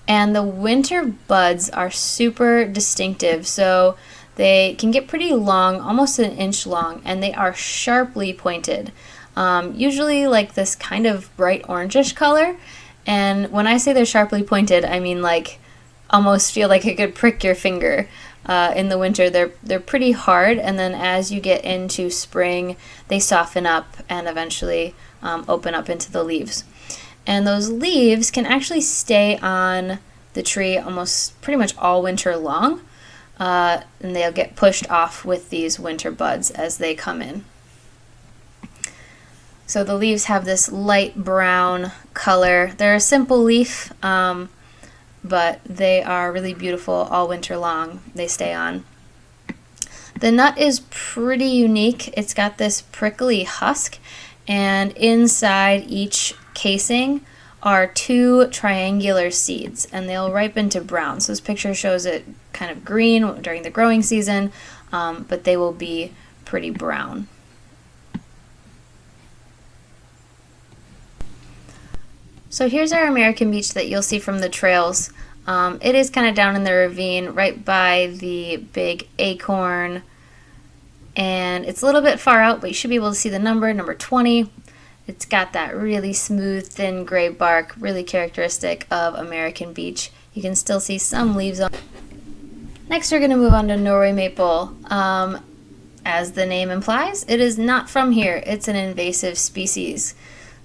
and the winter buds are super distinctive. So they can get pretty long, almost an inch long, and they are sharply pointed. Usually like this kind of bright orangish color. And when I say they're sharply pointed, I mean like almost feel like it could prick your finger. In the winter, they're pretty hard, and then as you get into spring, they soften up and eventually open up into the leaves. And those leaves can actually stay on the tree almost pretty much all winter long, and they'll get pushed off with these winter buds as they come in. So the leaves have this light brown color. They're a simple leaf, but they are really beautiful all winter long. They stay on. The nut is pretty unique. It's got this prickly husk, and inside each casing are two triangular seeds, and they'll ripen to brown. So this picture shows it kind of green during the growing season, but they will be pretty brown. So here's our American beech that you'll see from the trails. It is kind of down in the ravine right by the big acorn, and it's a little bit far out, but you should be able to see the number 20. It's got that really smooth, thin gray bark, really characteristic of American beech. You can still see some leaves on. Next, we're going to move on to Norway maple. As the name implies, it is not from here. It's an invasive species.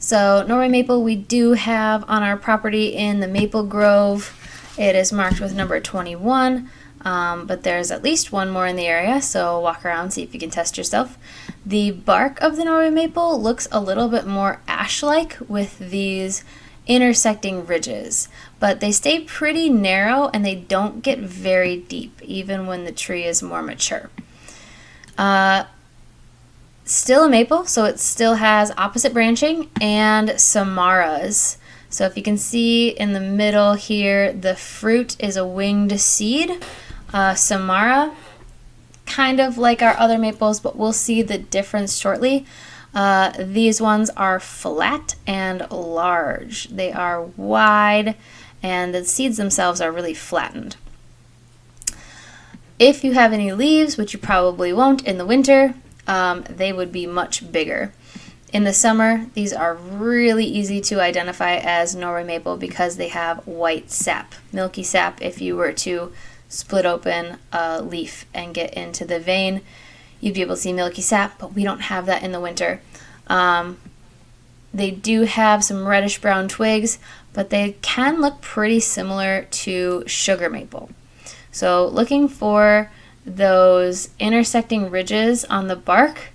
So Norway maple we do have on our property in the Maple Grove. It is marked with number 21, but there's at least one more in the area, so walk around, see if you can test yourself. The bark of the Norway maple looks a little bit more ash-like with these intersecting ridges, but they stay pretty narrow and they don't get very deep, even when the tree is more mature. Still a maple, so it still has opposite branching and samaras. So if you can see in the middle here, the fruit is a winged seed. Samara, kind of like our other maples, but we'll see the difference shortly. These ones are flat and large. They are wide, and the seeds themselves are really flattened. If you have any leaves, which you probably won't in the winter, they would be much bigger. In the summer, these are really easy to identify as Norway maple because they have white sap, milky sap. If you were to split open a leaf and get into the vein, you'd be able to see milky sap, but we don't have that in the winter. They do have some reddish brown twigs, but they can look pretty similar to sugar maple. So looking for those intersecting ridges on the bark,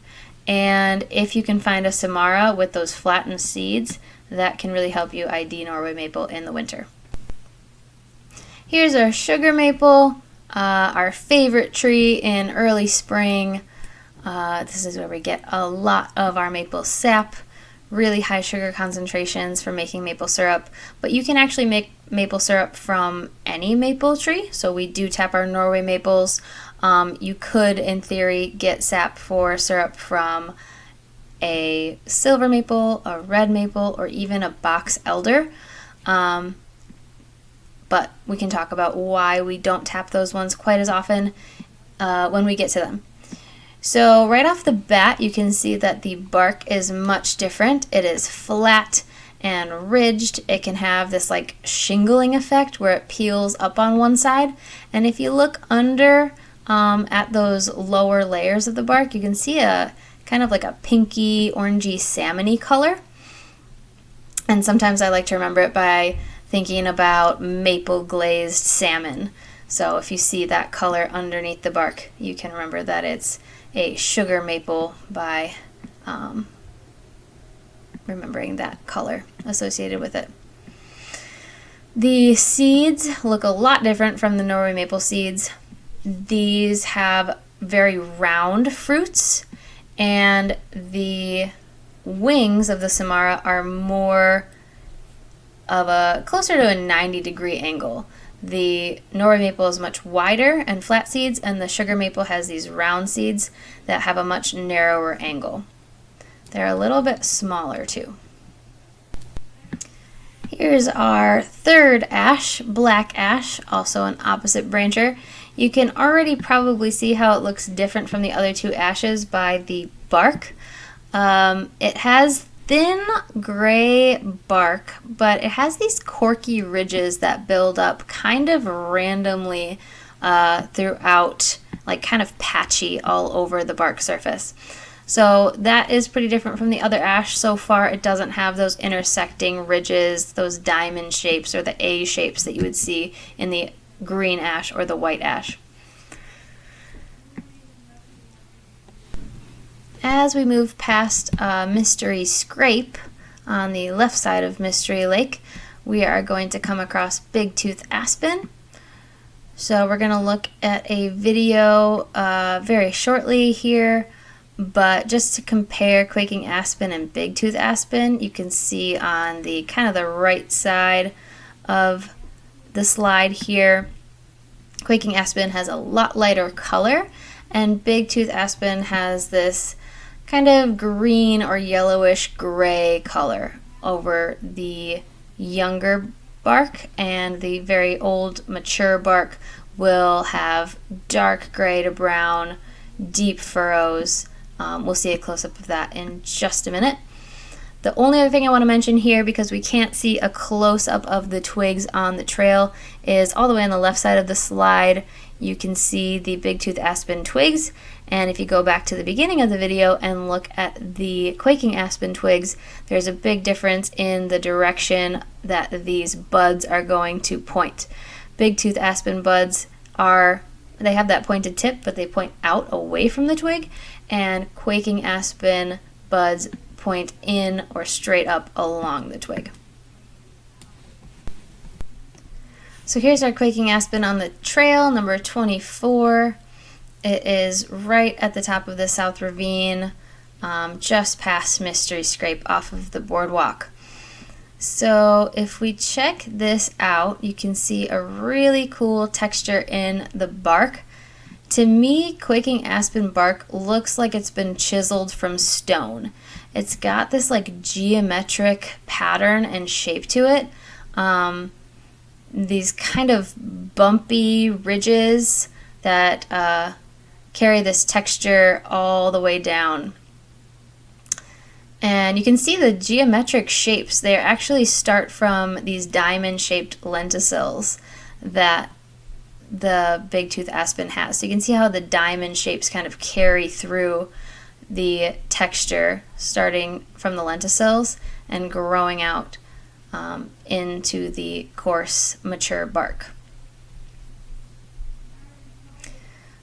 and if you can find a samara with those flattened seeds, that can really help you ID Norway maple in the winter. Here's our sugar maple, our favorite tree in early spring. This is where we get a lot of our maple sap, really high sugar concentrations for making maple syrup, but you can actually make maple syrup from any maple tree. So we do tap our Norway maples. You could, in theory, get sap for syrup from a silver maple, a red maple, or even a box elder. But we can talk about why we don't tap those ones quite as often when we get to them. So right off the bat, you can see that the bark is much different. It is flat and ridged, it can have this like shingling effect where it peels up on one side. And if you look under at those lower layers of the bark, you can see a kind of like a pinky, orangey, salmony color. And sometimes I like to remember it by thinking about maple glazed salmon. So if you see that color underneath the bark, you can remember that it's a sugar maple by remembering that color associated with it. The seeds look a lot different from the Norway maple seeds. These have very round fruits, and the wings of the Samara are more of a closer to a 90-degree angle. The Norway maple is much wider and flat seeds, and the sugar maple has these round seeds that have a much narrower angle. They're a little bit smaller too. Here's our third ash, black ash, also an opposite brancher. You can already probably see how it looks different from the other two ashes by the bark. It has thin gray bark, but it has these corky ridges that build up kind of randomly throughout, like kind of patchy all over the bark surface. So that is pretty different from the other ash. So far it doesn't have those intersecting ridges, those diamond shapes or the A shapes that you would see in the green ash or the white ash. As we move past Mystery Scrape on the left side of Mystery Lake, we are going to come across Big Tooth Aspen. So we're going to look at a video very shortly here, but just to compare Quaking Aspen and Big Tooth Aspen, you can see on the kind of the right side of the slide here, Quaking Aspen has a lot lighter color, and Big Tooth Aspen has this kind of green or yellowish gray color over the younger bark, and the very old mature bark will have dark gray to brown, deep furrows. We'll see a close-up of that in just a minute. The only other thing I want to mention here, because we can't see a close-up of the twigs on the trail, is all the way on the left side of the slide you can see the Big Tooth Aspen twigs, and if you go back to the beginning of the video and look at the Quaking Aspen twigs, there's a big difference in the direction that these buds are going to point. Big Tooth Aspen buds they have that pointed tip, but they point out away from the twig, and Quaking Aspen buds point in or straight up along the twig. So here's our Quaking Aspen on the trail, number 24. It is right at the top of the South Ravine, just past Mystery Scrape off of the boardwalk. So if we check this out, you can see a really cool texture in the bark. To me, Quaking Aspen bark looks like it's been chiseled from stone. It's got this like geometric pattern and shape to it. These kind of bumpy ridges that carry this texture all the way down. And you can see the geometric shapes. They actually start from these diamond-shaped lenticels that the Big Tooth Aspen has. So you can see how the diamond shapes kind of carry through the texture, starting from the lenticels and growing out into the coarse, mature bark.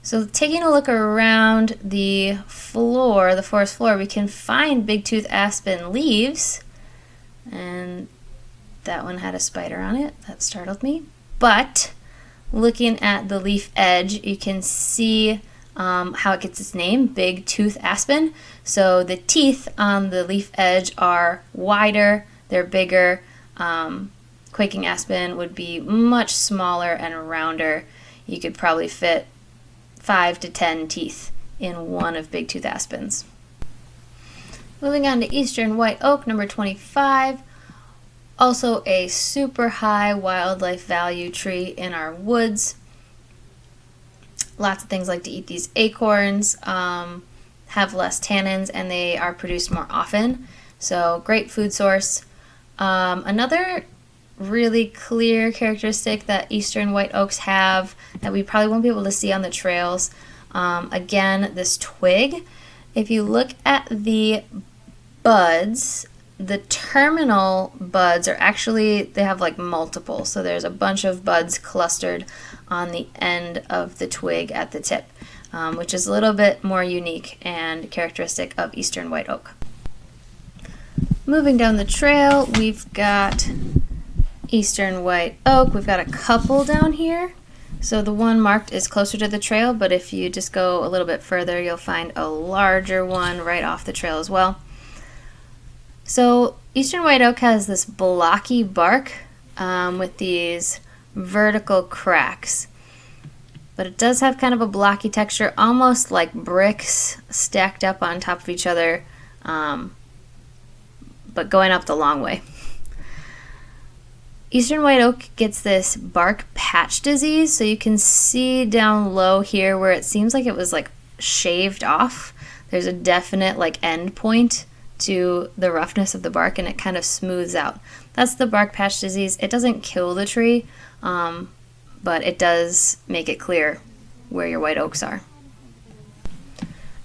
So taking a look around the floor, the forest floor, we can find Big Tooth Aspen leaves, and that one had a spider on it. That startled me. But looking at the leaf edge, you can see how it gets its name, Big Tooth Aspen. So the teeth on the leaf edge are wider, they're bigger. Quaking Aspen would be much smaller and rounder. You could probably fit 5 to 10 teeth in one of Big Tooth Aspens. Moving on to Eastern White Oak, number 25. Also a super high wildlife value tree in our woods. Lots of things like to eat these acorns, have less tannins, and they are produced more often. So great food source. Another really clear characteristic that eastern white oaks have that we probably won't be able to see on the trails, again, this twig. If you look at the buds, the terminal buds are actually, they have like multiple, so there's a bunch of buds clustered on the end of the twig at the tip, which is a little bit more unique and characteristic of eastern white oak. Moving down the trail, we've got eastern white oak. We've got a couple down here. So the one marked is closer to the trail, but if you just go a little bit further, you'll find a larger one right off the trail as well. So eastern white oak has this blocky bark with these vertical cracks, but it does have kind of a blocky texture, almost like bricks stacked up on top of each other, but going up the long way. Eastern white oak gets this bark patch disease, so you can see down low here where it seems like it was like shaved off. There's a definite like end point to the roughness of the bark, and it kind of smooths out. That's the bark patch disease. It doesn't kill the tree, but it does make it clear where your white oaks are.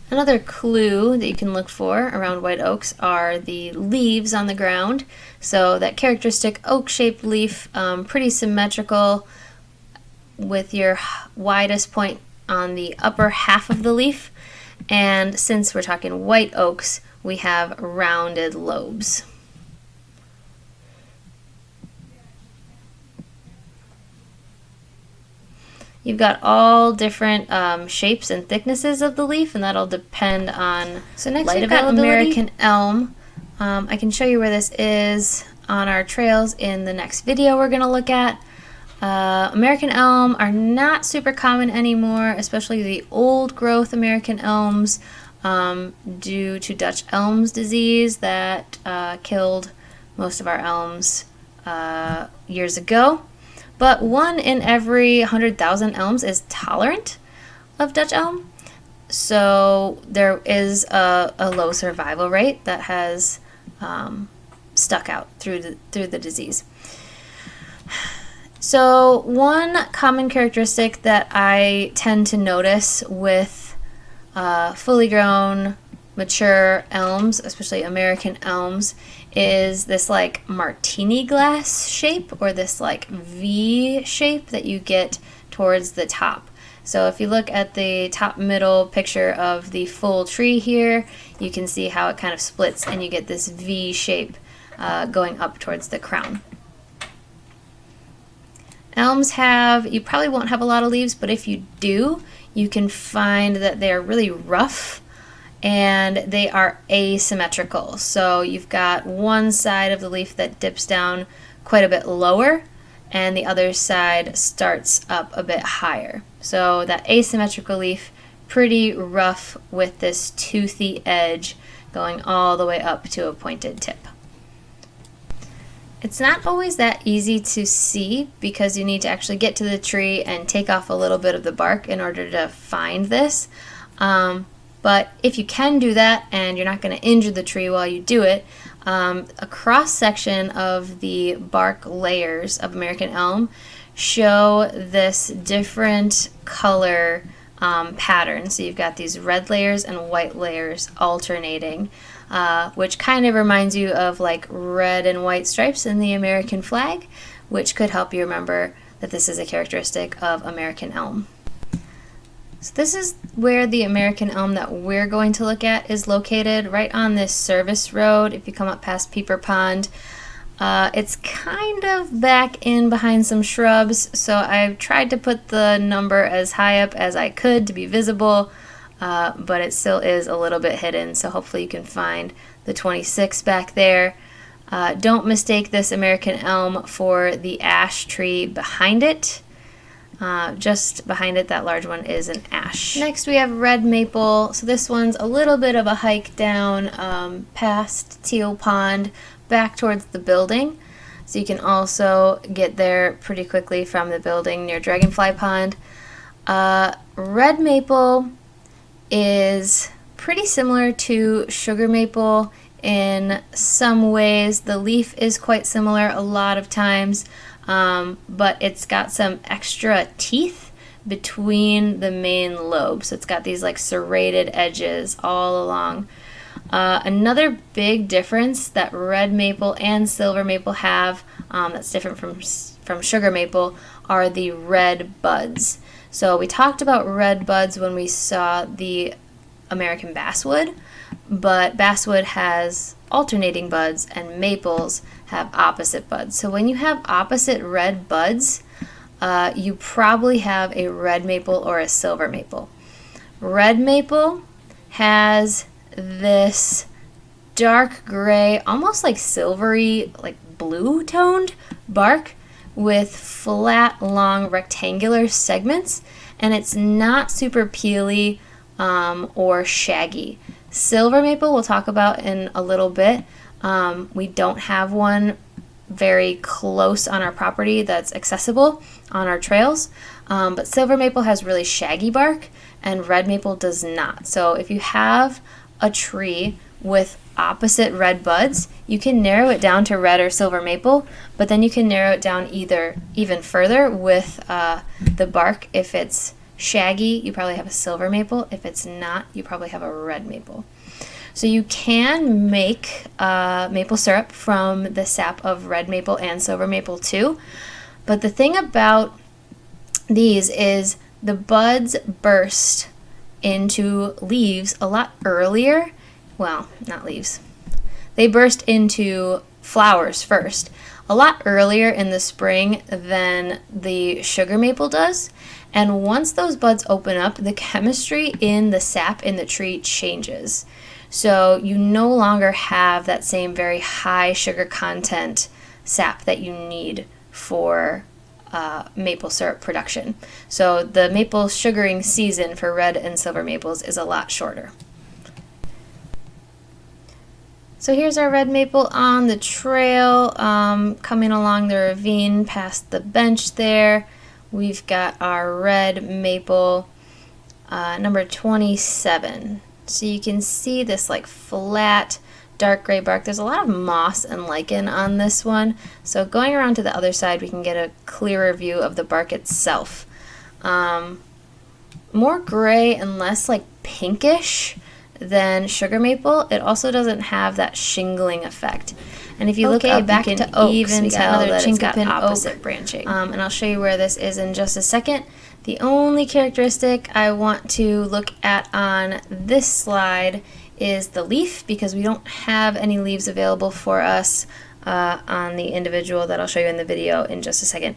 Another clue that you can look for around white oaks are the leaves on the ground. So that characteristic oak-shaped leaf, pretty symmetrical with your widest point on the upper half of the leaf. And since we're talking white oaks, we have rounded lobes. You've got all different shapes and thicknesses of the leaf, and that'll depend on light availability. American elm. I can show you where this is on our trails in the next video we're going to look at. American elm are not super common anymore, especially the old growth American elms, due to Dutch elms disease that killed most of our elms years ago. But 1 in every 100,000 elms is tolerant of Dutch elm, so there is a low survival rate that has stuck out through the disease. So one common characteristic that I tend to notice with fully grown, mature elms, especially American elms, is this like martini glass shape, or this like V shape that you get towards the top. So if you look at the top middle picture of the full tree here, you can see how it kind of splits and you get this V shape going up towards the crown. Elms you probably won't have a lot of leaves, but if you do, you can find that they're really rough and they are asymmetrical. So you've got one side of the leaf that dips down quite a bit lower and the other side starts up a bit higher. So that asymmetrical leaf, pretty rough with this toothy edge going all the way up to a pointed tip. It's not always that easy to see because you need to actually get to the tree and take off a little bit of the bark in order to find this. But if you can do that and you're not going to injure the tree while you do it, a cross section of the bark layers of American elm show this different color pattern. So you've got these red layers and white layers alternating, which kind of reminds you of like red and white stripes in the American flag, which could help you remember that this is a characteristic of American elm. So this is where the American elm that we're going to look at is located, right on this service road. If you come up past Peeper Pond, it's kind of back in behind some shrubs, so I've tried to put the number as high up as I could to be visible, but it still is a little bit hidden, so hopefully you can find the 26 back there. Don't mistake this American elm for the ash tree behind it. Just behind it, that large one is an ash. Next we have red maple. So this one's a little bit of a hike down past Teal Pond back towards the building. So you can also get there pretty quickly from the building near Dragonfly Pond. Red maple is pretty similar to sugar maple In some ways, the leaf is quite similar a lot of times, but it's got some extra teeth between the main lobes. So it's got these like serrated edges all along. Another big difference that red maple and silver maple have that's different from sugar maple are the red buds. So we talked about red buds when we saw the American basswood, but basswood has alternating buds and maples have opposite buds. So when you have opposite red buds, you probably have a red maple or a silver maple. Red maple has this dark gray, almost like silvery, like blue toned bark with flat, long, rectangular segments, and it's not super peely or shaggy. Silver maple we'll talk about in a little bit. We don't have one very close on our property that's accessible on our trails, but silver maple has really shaggy bark and red maple does not. So if you have a tree with opposite red buds, you can narrow it down to red or silver maple, but then you can narrow it down even further with the bark. If it's shaggy, you probably have a silver maple. If it's not, you probably have a red maple. So you can make maple syrup from the sap of red maple and silver maple too. But the thing about these is the buds burst into leaves a lot earlier. Well, not leaves. They burst into flowers first a lot earlier in the spring than the sugar maple does. And once those buds open up, the chemistry in the sap in the tree changes. So you no longer have that same very high sugar content sap that you need for maple syrup production. So the maple sugaring season for red and silver maples is a lot shorter. So here's our red maple on the trail, coming along the ravine past the bench there. We've got our red maple, number 27. So you can see this like flat, dark gray bark. There's a lot of moss and lichen on this one. So going around to the other side, we can get a clearer view of the bark itself. More gray and less like pinkish than sugar maple. It also doesn't have that shingling effect. And if you look up, back you can to oaks, even tell that it's got opposite branching. And I'll show you where this is in just a second. The only characteristic I want to look at on this slide is the leaf, because we don't have any leaves available for us on the individual that I'll show you in the video in just a second.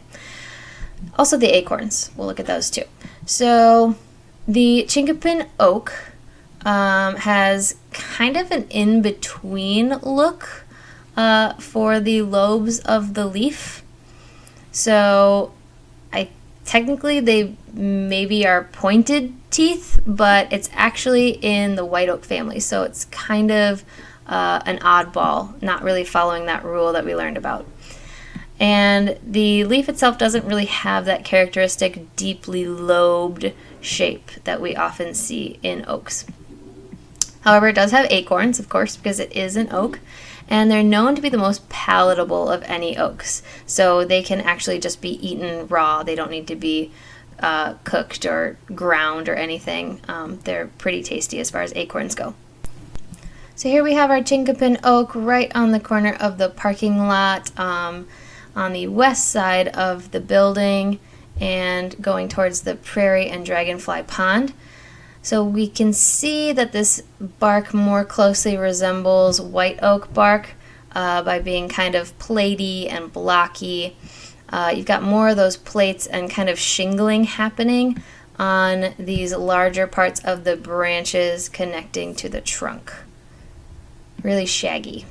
Also the acorns, we'll look at those too. So the chinkapin oak has kind of an in-between look for the lobes of the leaf. So technically they maybe are pointed teeth, but it's actually in the white oak family. So it's kind of an oddball, not really following that rule that we learned about. And the leaf itself doesn't really have that characteristic deeply lobed shape that we often see in oaks. However, it does have acorns, of course, because it is an oak, and they're known to be the most palatable of any oaks. So they can actually just be eaten raw. They don't need to be cooked or ground or anything. They're pretty tasty as far as acorns go. So here we have our chinkapin oak right on the corner of the parking lot on the west side of the building and going towards the prairie and dragonfly pond. So we can see that this bark more closely resembles white oak bark by being kind of platy and blocky. You've got more of those plates and kind of shingling happening on these larger parts of the branches connecting to the trunk. Really shaggy.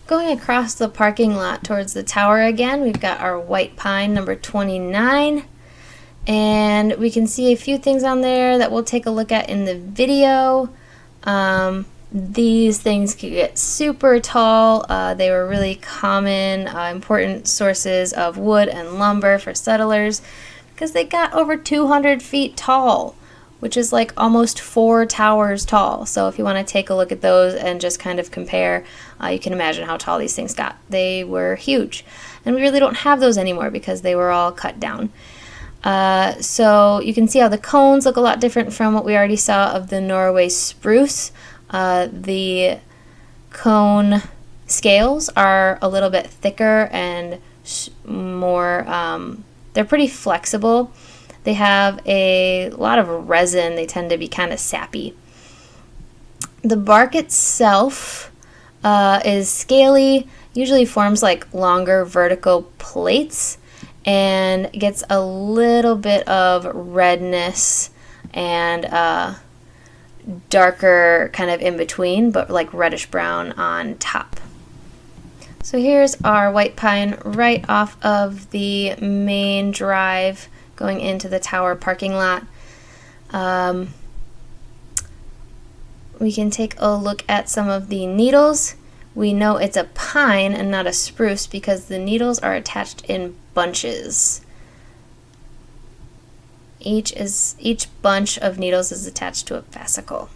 Going across the parking lot towards the tower again, we've got our white pine number 29. And we can see a few things on there that we'll take a look at in the video. These things could get super tall. They were really common, important sources of wood and lumber for settlers because they got over 200 feet tall, which is like almost 4 towers tall. So if you want to take a look at those and just kind of compare, you can imagine how tall these things got. They were huge. And we really don't have those anymore because they were all cut down. So you can see how the cones look a lot different from what we already saw of the Norway spruce. The cone scales are a little bit thicker and more, they're pretty flexible. They have a lot of resin. They tend to be kind of sappy. The bark itself is scaly, usually forms like longer vertical plates, and gets a little bit of redness and darker kind of in between, but like reddish brown on top. So here's our white pine right off of the main drive going into the tower parking lot. We can take a look at some of the needles. We know it's a pine and not a spruce because the needles are attached in bunches. Each bunch of needles is attached to a fascicle.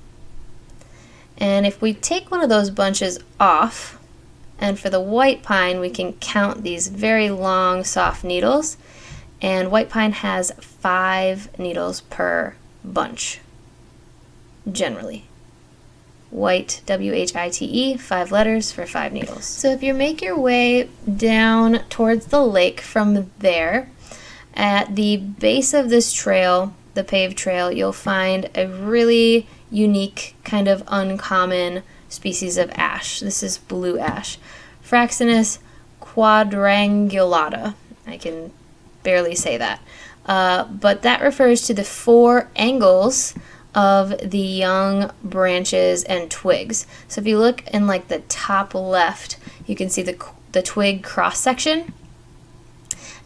And if we take one of those bunches off, and for the white pine we can count these very long soft needles, and white pine has 5 needles per bunch, generally. White, W-H-I-T-E, 5 letters for 5 needles. So if you make your way down towards the lake from there, at the base of this trail, the paved trail, you'll find a really unique, kind of uncommon species of ash. This is blue ash, Fraxinus quadrangulata. I can barely say that. But that refers to the 4 angles of the young branches and twigs. So if you look in like the top left, you can see the twig cross section.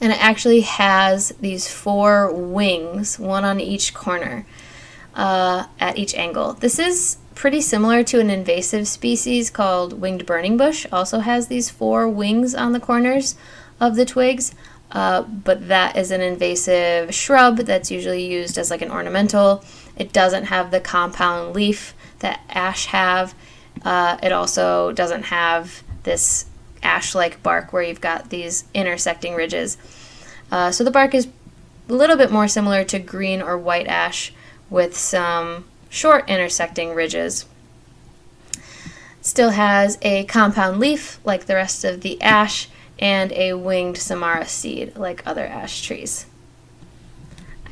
And it actually has these 4 wings, one on each corner, at each angle. This is pretty similar to an invasive species called winged burning bush. Also has these 4 wings on the corners of the twigs, but that is an invasive shrub that's usually used as like an ornamental. It doesn't have the compound leaf that ash have. It also doesn't have this ash-like bark where you've got these intersecting ridges. So the bark is a little bit more similar to green or white ash with some short intersecting ridges. Still has a compound leaf like the rest of the ash and a winged samara seed like other ash trees.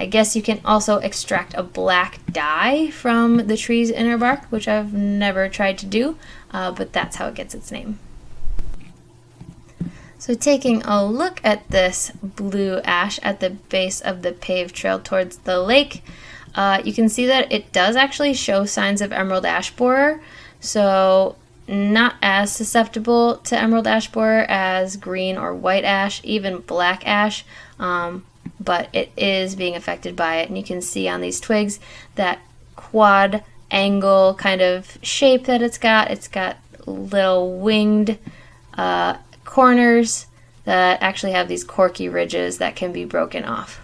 I guess you can also extract a black dye from the tree's inner bark, which I've never tried to do, but that's how it gets its name. So taking a look at this blue ash at the base of the paved trail towards the lake, you can see that it does actually show signs of emerald ash borer, so not as susceptible to emerald ash borer as green or white ash, even black ash, but it is being affected by it. And you can see on these twigs that quad angle kind of shape that it's got. It's got little winged corners that actually have these corky ridges that can be broken off.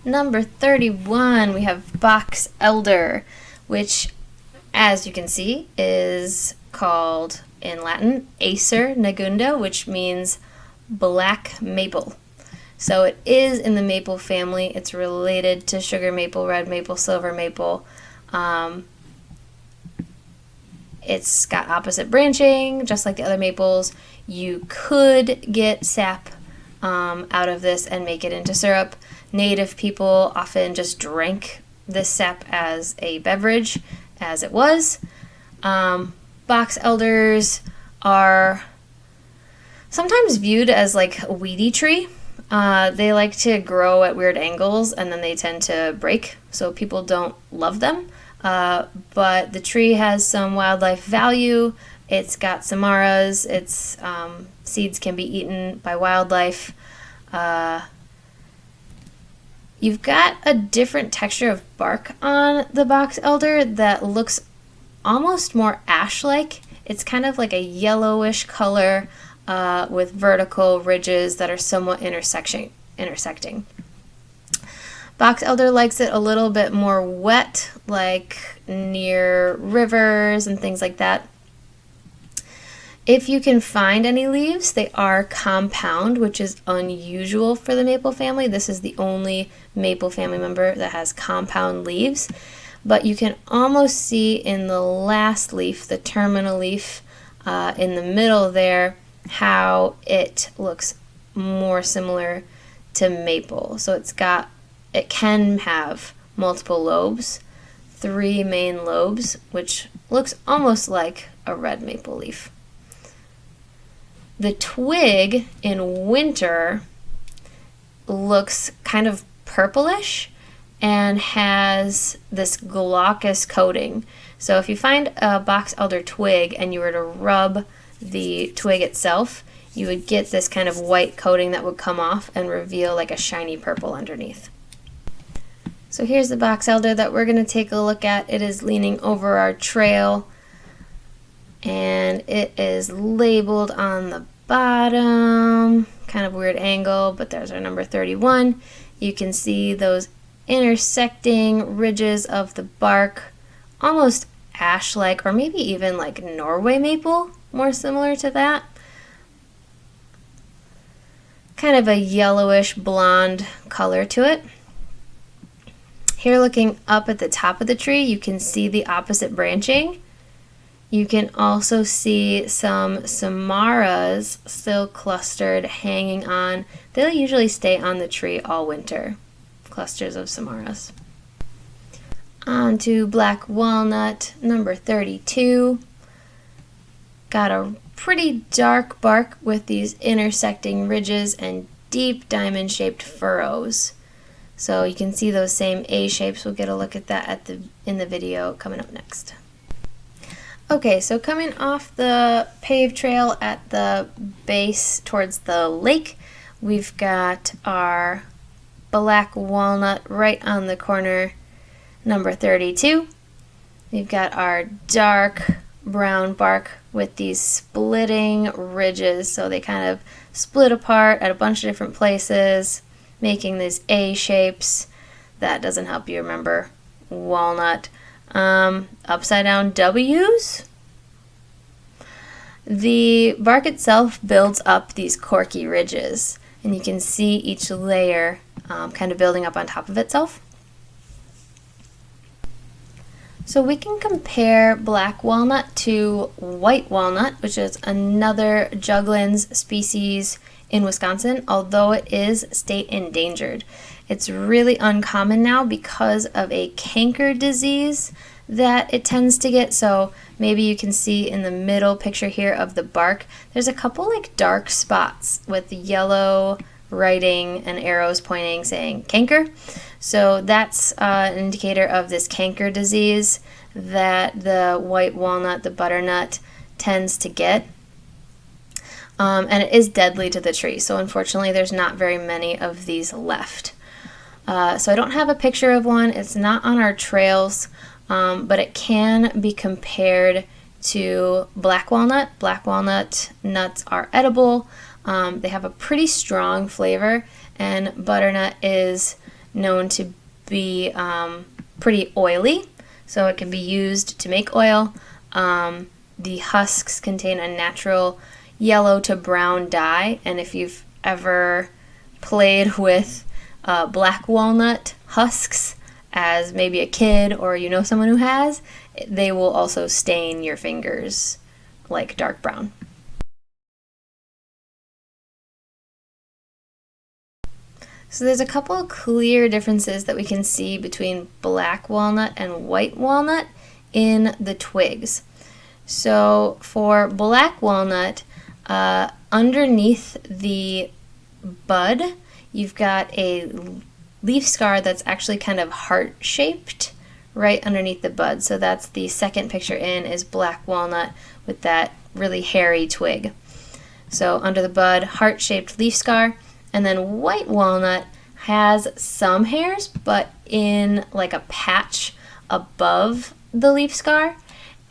Number 31, we have box elder, which, as you can see, is called in Latin Acer negunda, which means black maple. So it is in the maple family. It's related to sugar maple, red maple, silver maple. It's got opposite branching, just like the other maples. You could get sap out of this and make it into syrup. Native people often just drank this sap as a beverage, as it was. Box elders are sometimes viewed as like a weedy tree. They like to grow at weird angles and then they tend to break, so people don't love them. But the tree has some wildlife value. It's got samaras. Its seeds can be eaten by wildlife. You've got a different texture of bark on the box elder that looks almost more ash-like. It's kind of like a yellowish color with vertical ridges that are somewhat intersecting. Box elder likes it a little bit more wet, like near rivers and things like that. If you can find any leaves, they are compound, which is unusual for the maple family. This is the only maple family member that has compound leaves. But you can almost see in the last leaf, the terminal leaf, in the middle there, how it looks more similar to maple. So it can have multiple lobes, 3 main lobes, which looks almost like a red maple leaf. The twig in winter looks kind of purplish and has this glaucous coating. So if you find a box elder twig and you were to rub the twig itself, you would get this kind of white coating that would come off and reveal like a shiny purple underneath. So here's the box elder that we're going to take a look at. It is leaning over our trail, and it is labeled on the bottom, kind of weird angle, but there's our number 31. You can see those intersecting ridges of the bark, almost ash-like, or maybe even like Norway maple, more similar to that. Kind of a yellowish blonde color to it. Here, looking up at the top of the tree, you can see the opposite branching. You can also see some samaras still clustered, hanging on. They'll usually stay on the tree all winter, clusters of samaras. On to black walnut, number 32. Got a pretty dark bark with these intersecting ridges and deep diamond-shaped furrows. So you can see those same A shapes. We'll get a look at that in the video coming up next. Okay, so coming off the paved trail at the base towards the lake, we've got our black walnut right on the corner, number 32. We've got our dark brown bark with these splitting ridges, so they kind of split apart at a bunch of different places, making these A shapes. That doesn't help you remember walnut. Upside down W's. The bark itself builds up these corky ridges, and you can see each layer kind of building up on top of itself. So we can compare black walnut to white walnut, which is another juglans species in Wisconsin, although it is state endangered. It's really uncommon now because of a canker disease that it tends to get. So maybe you can see in the middle picture here of the bark, there's a couple like dark spots with yellow writing and arrows pointing saying canker. So that's an indicator of this canker disease that the white walnut, the butternut, tends to get. And it is deadly to the tree. So unfortunately there's not very many of these left. So I don't have a picture of one. It's not on our trails, but it can be compared to black walnut. Black walnut nuts are edible. They have a pretty strong flavor, and butternut is known to be pretty oily, so it can be used to make oil. The husks contain a natural yellow to brown dye, and if you've ever played with black walnut husks as maybe a kid, or you know someone who has, they will also stain your fingers like dark brown. So there's a couple of clear differences that we can see between black walnut and white walnut in the twigs. So for black walnut, underneath the bud, you've got a leaf scar that's actually kind of heart-shaped right underneath the bud. So that's the second picture in, is black walnut with that really hairy twig. So under the bud, heart-shaped leaf scar. And then white walnut has some hairs, but in like a patch above the leaf scar.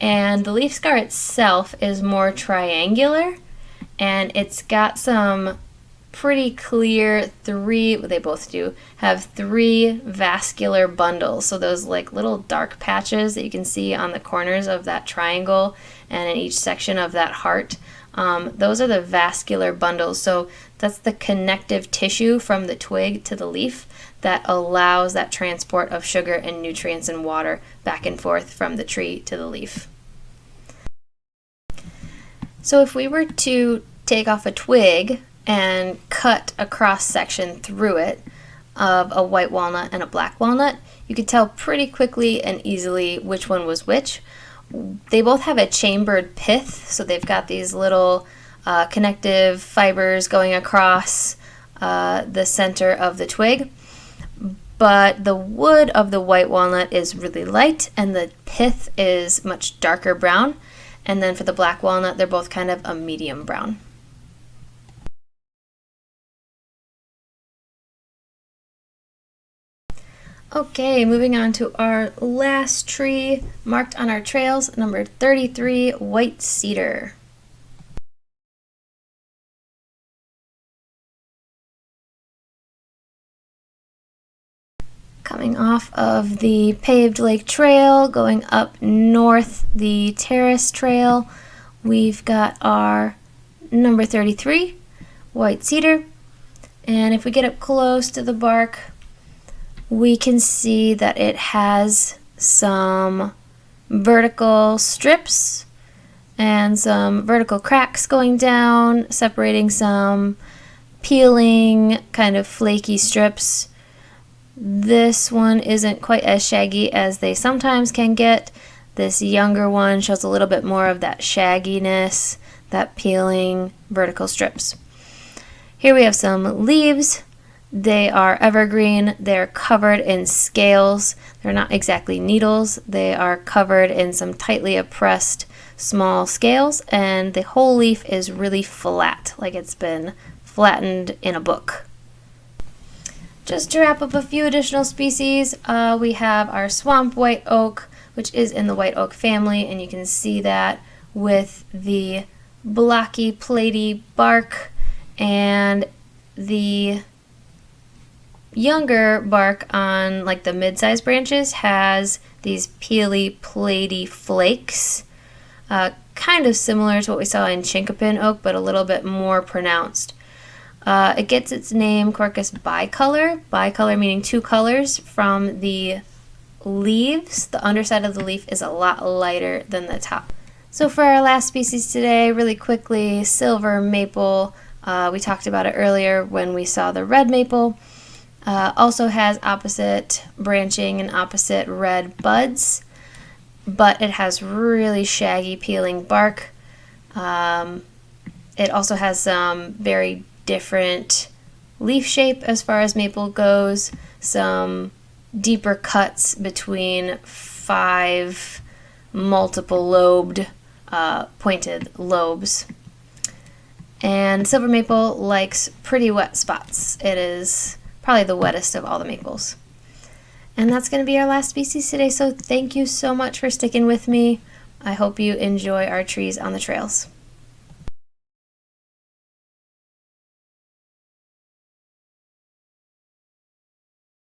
And the leaf scar itself is more triangular, and it's got some pretty clear they both do, have three vascular bundles. So those like little dark patches that you can see on the corners of that triangle and in each section of that heart, those are the vascular bundles. So that's the connective tissue from the twig to the leaf that allows that transport of sugar and nutrients and water back and forth from the tree to the leaf. So if we were to take off a twig and cut a cross section through it of a white walnut and a black walnut, you could tell pretty quickly and easily which one was which. They both have a chambered pith, so they've got these little connective fibers going across the center of the twig. But the wood of the white walnut is really light and the pith is much darker brown. And then for the black walnut, they're both kind of a medium brown. Okay, moving on to our last tree marked on our trails, number 33, white cedar. Coming off of the paved lake trail, going up north the terrace trail, we've got our number 33, white cedar. And if we get up close to the bark, we can see that it has some vertical strips and some vertical cracks going down, separating some peeling, kind of flaky strips. This one isn't quite as shaggy as they sometimes can get. This younger one shows a little bit more of that shagginess, that peeling vertical strips. Here we have some leaves. They are evergreen. They're covered in scales. They're not exactly needles. They are covered in some tightly oppressed small scales, and the whole leaf is really flat, like it's been flattened in a book. Just to wrap up a few additional species, we have our swamp white oak, which is in the white oak family, and you can see that with the blocky, platy bark, and the younger bark on like the mid-sized branches has these peely, platy flakes, kind of similar to what we saw in chinkapin oak, but a little bit more pronounced. It gets its name Quercus bicolor meaning two colors, from the leaves. The underside of the leaf is a lot lighter than the top. So for our last species today, really quickly, silver maple. We talked about it earlier when we saw the red maple. Also has opposite branching and opposite red buds, but it has really shaggy peeling bark. It also has some very different leaf shape as far as maple goes, some deeper cuts between 5 multiple lobed pointed lobes. And silver maple likes pretty wet spots. It is probably the wettest of all the maples. And that's going to be our last species today, so thank you so much for sticking with me. I hope you enjoy our trees on the trails.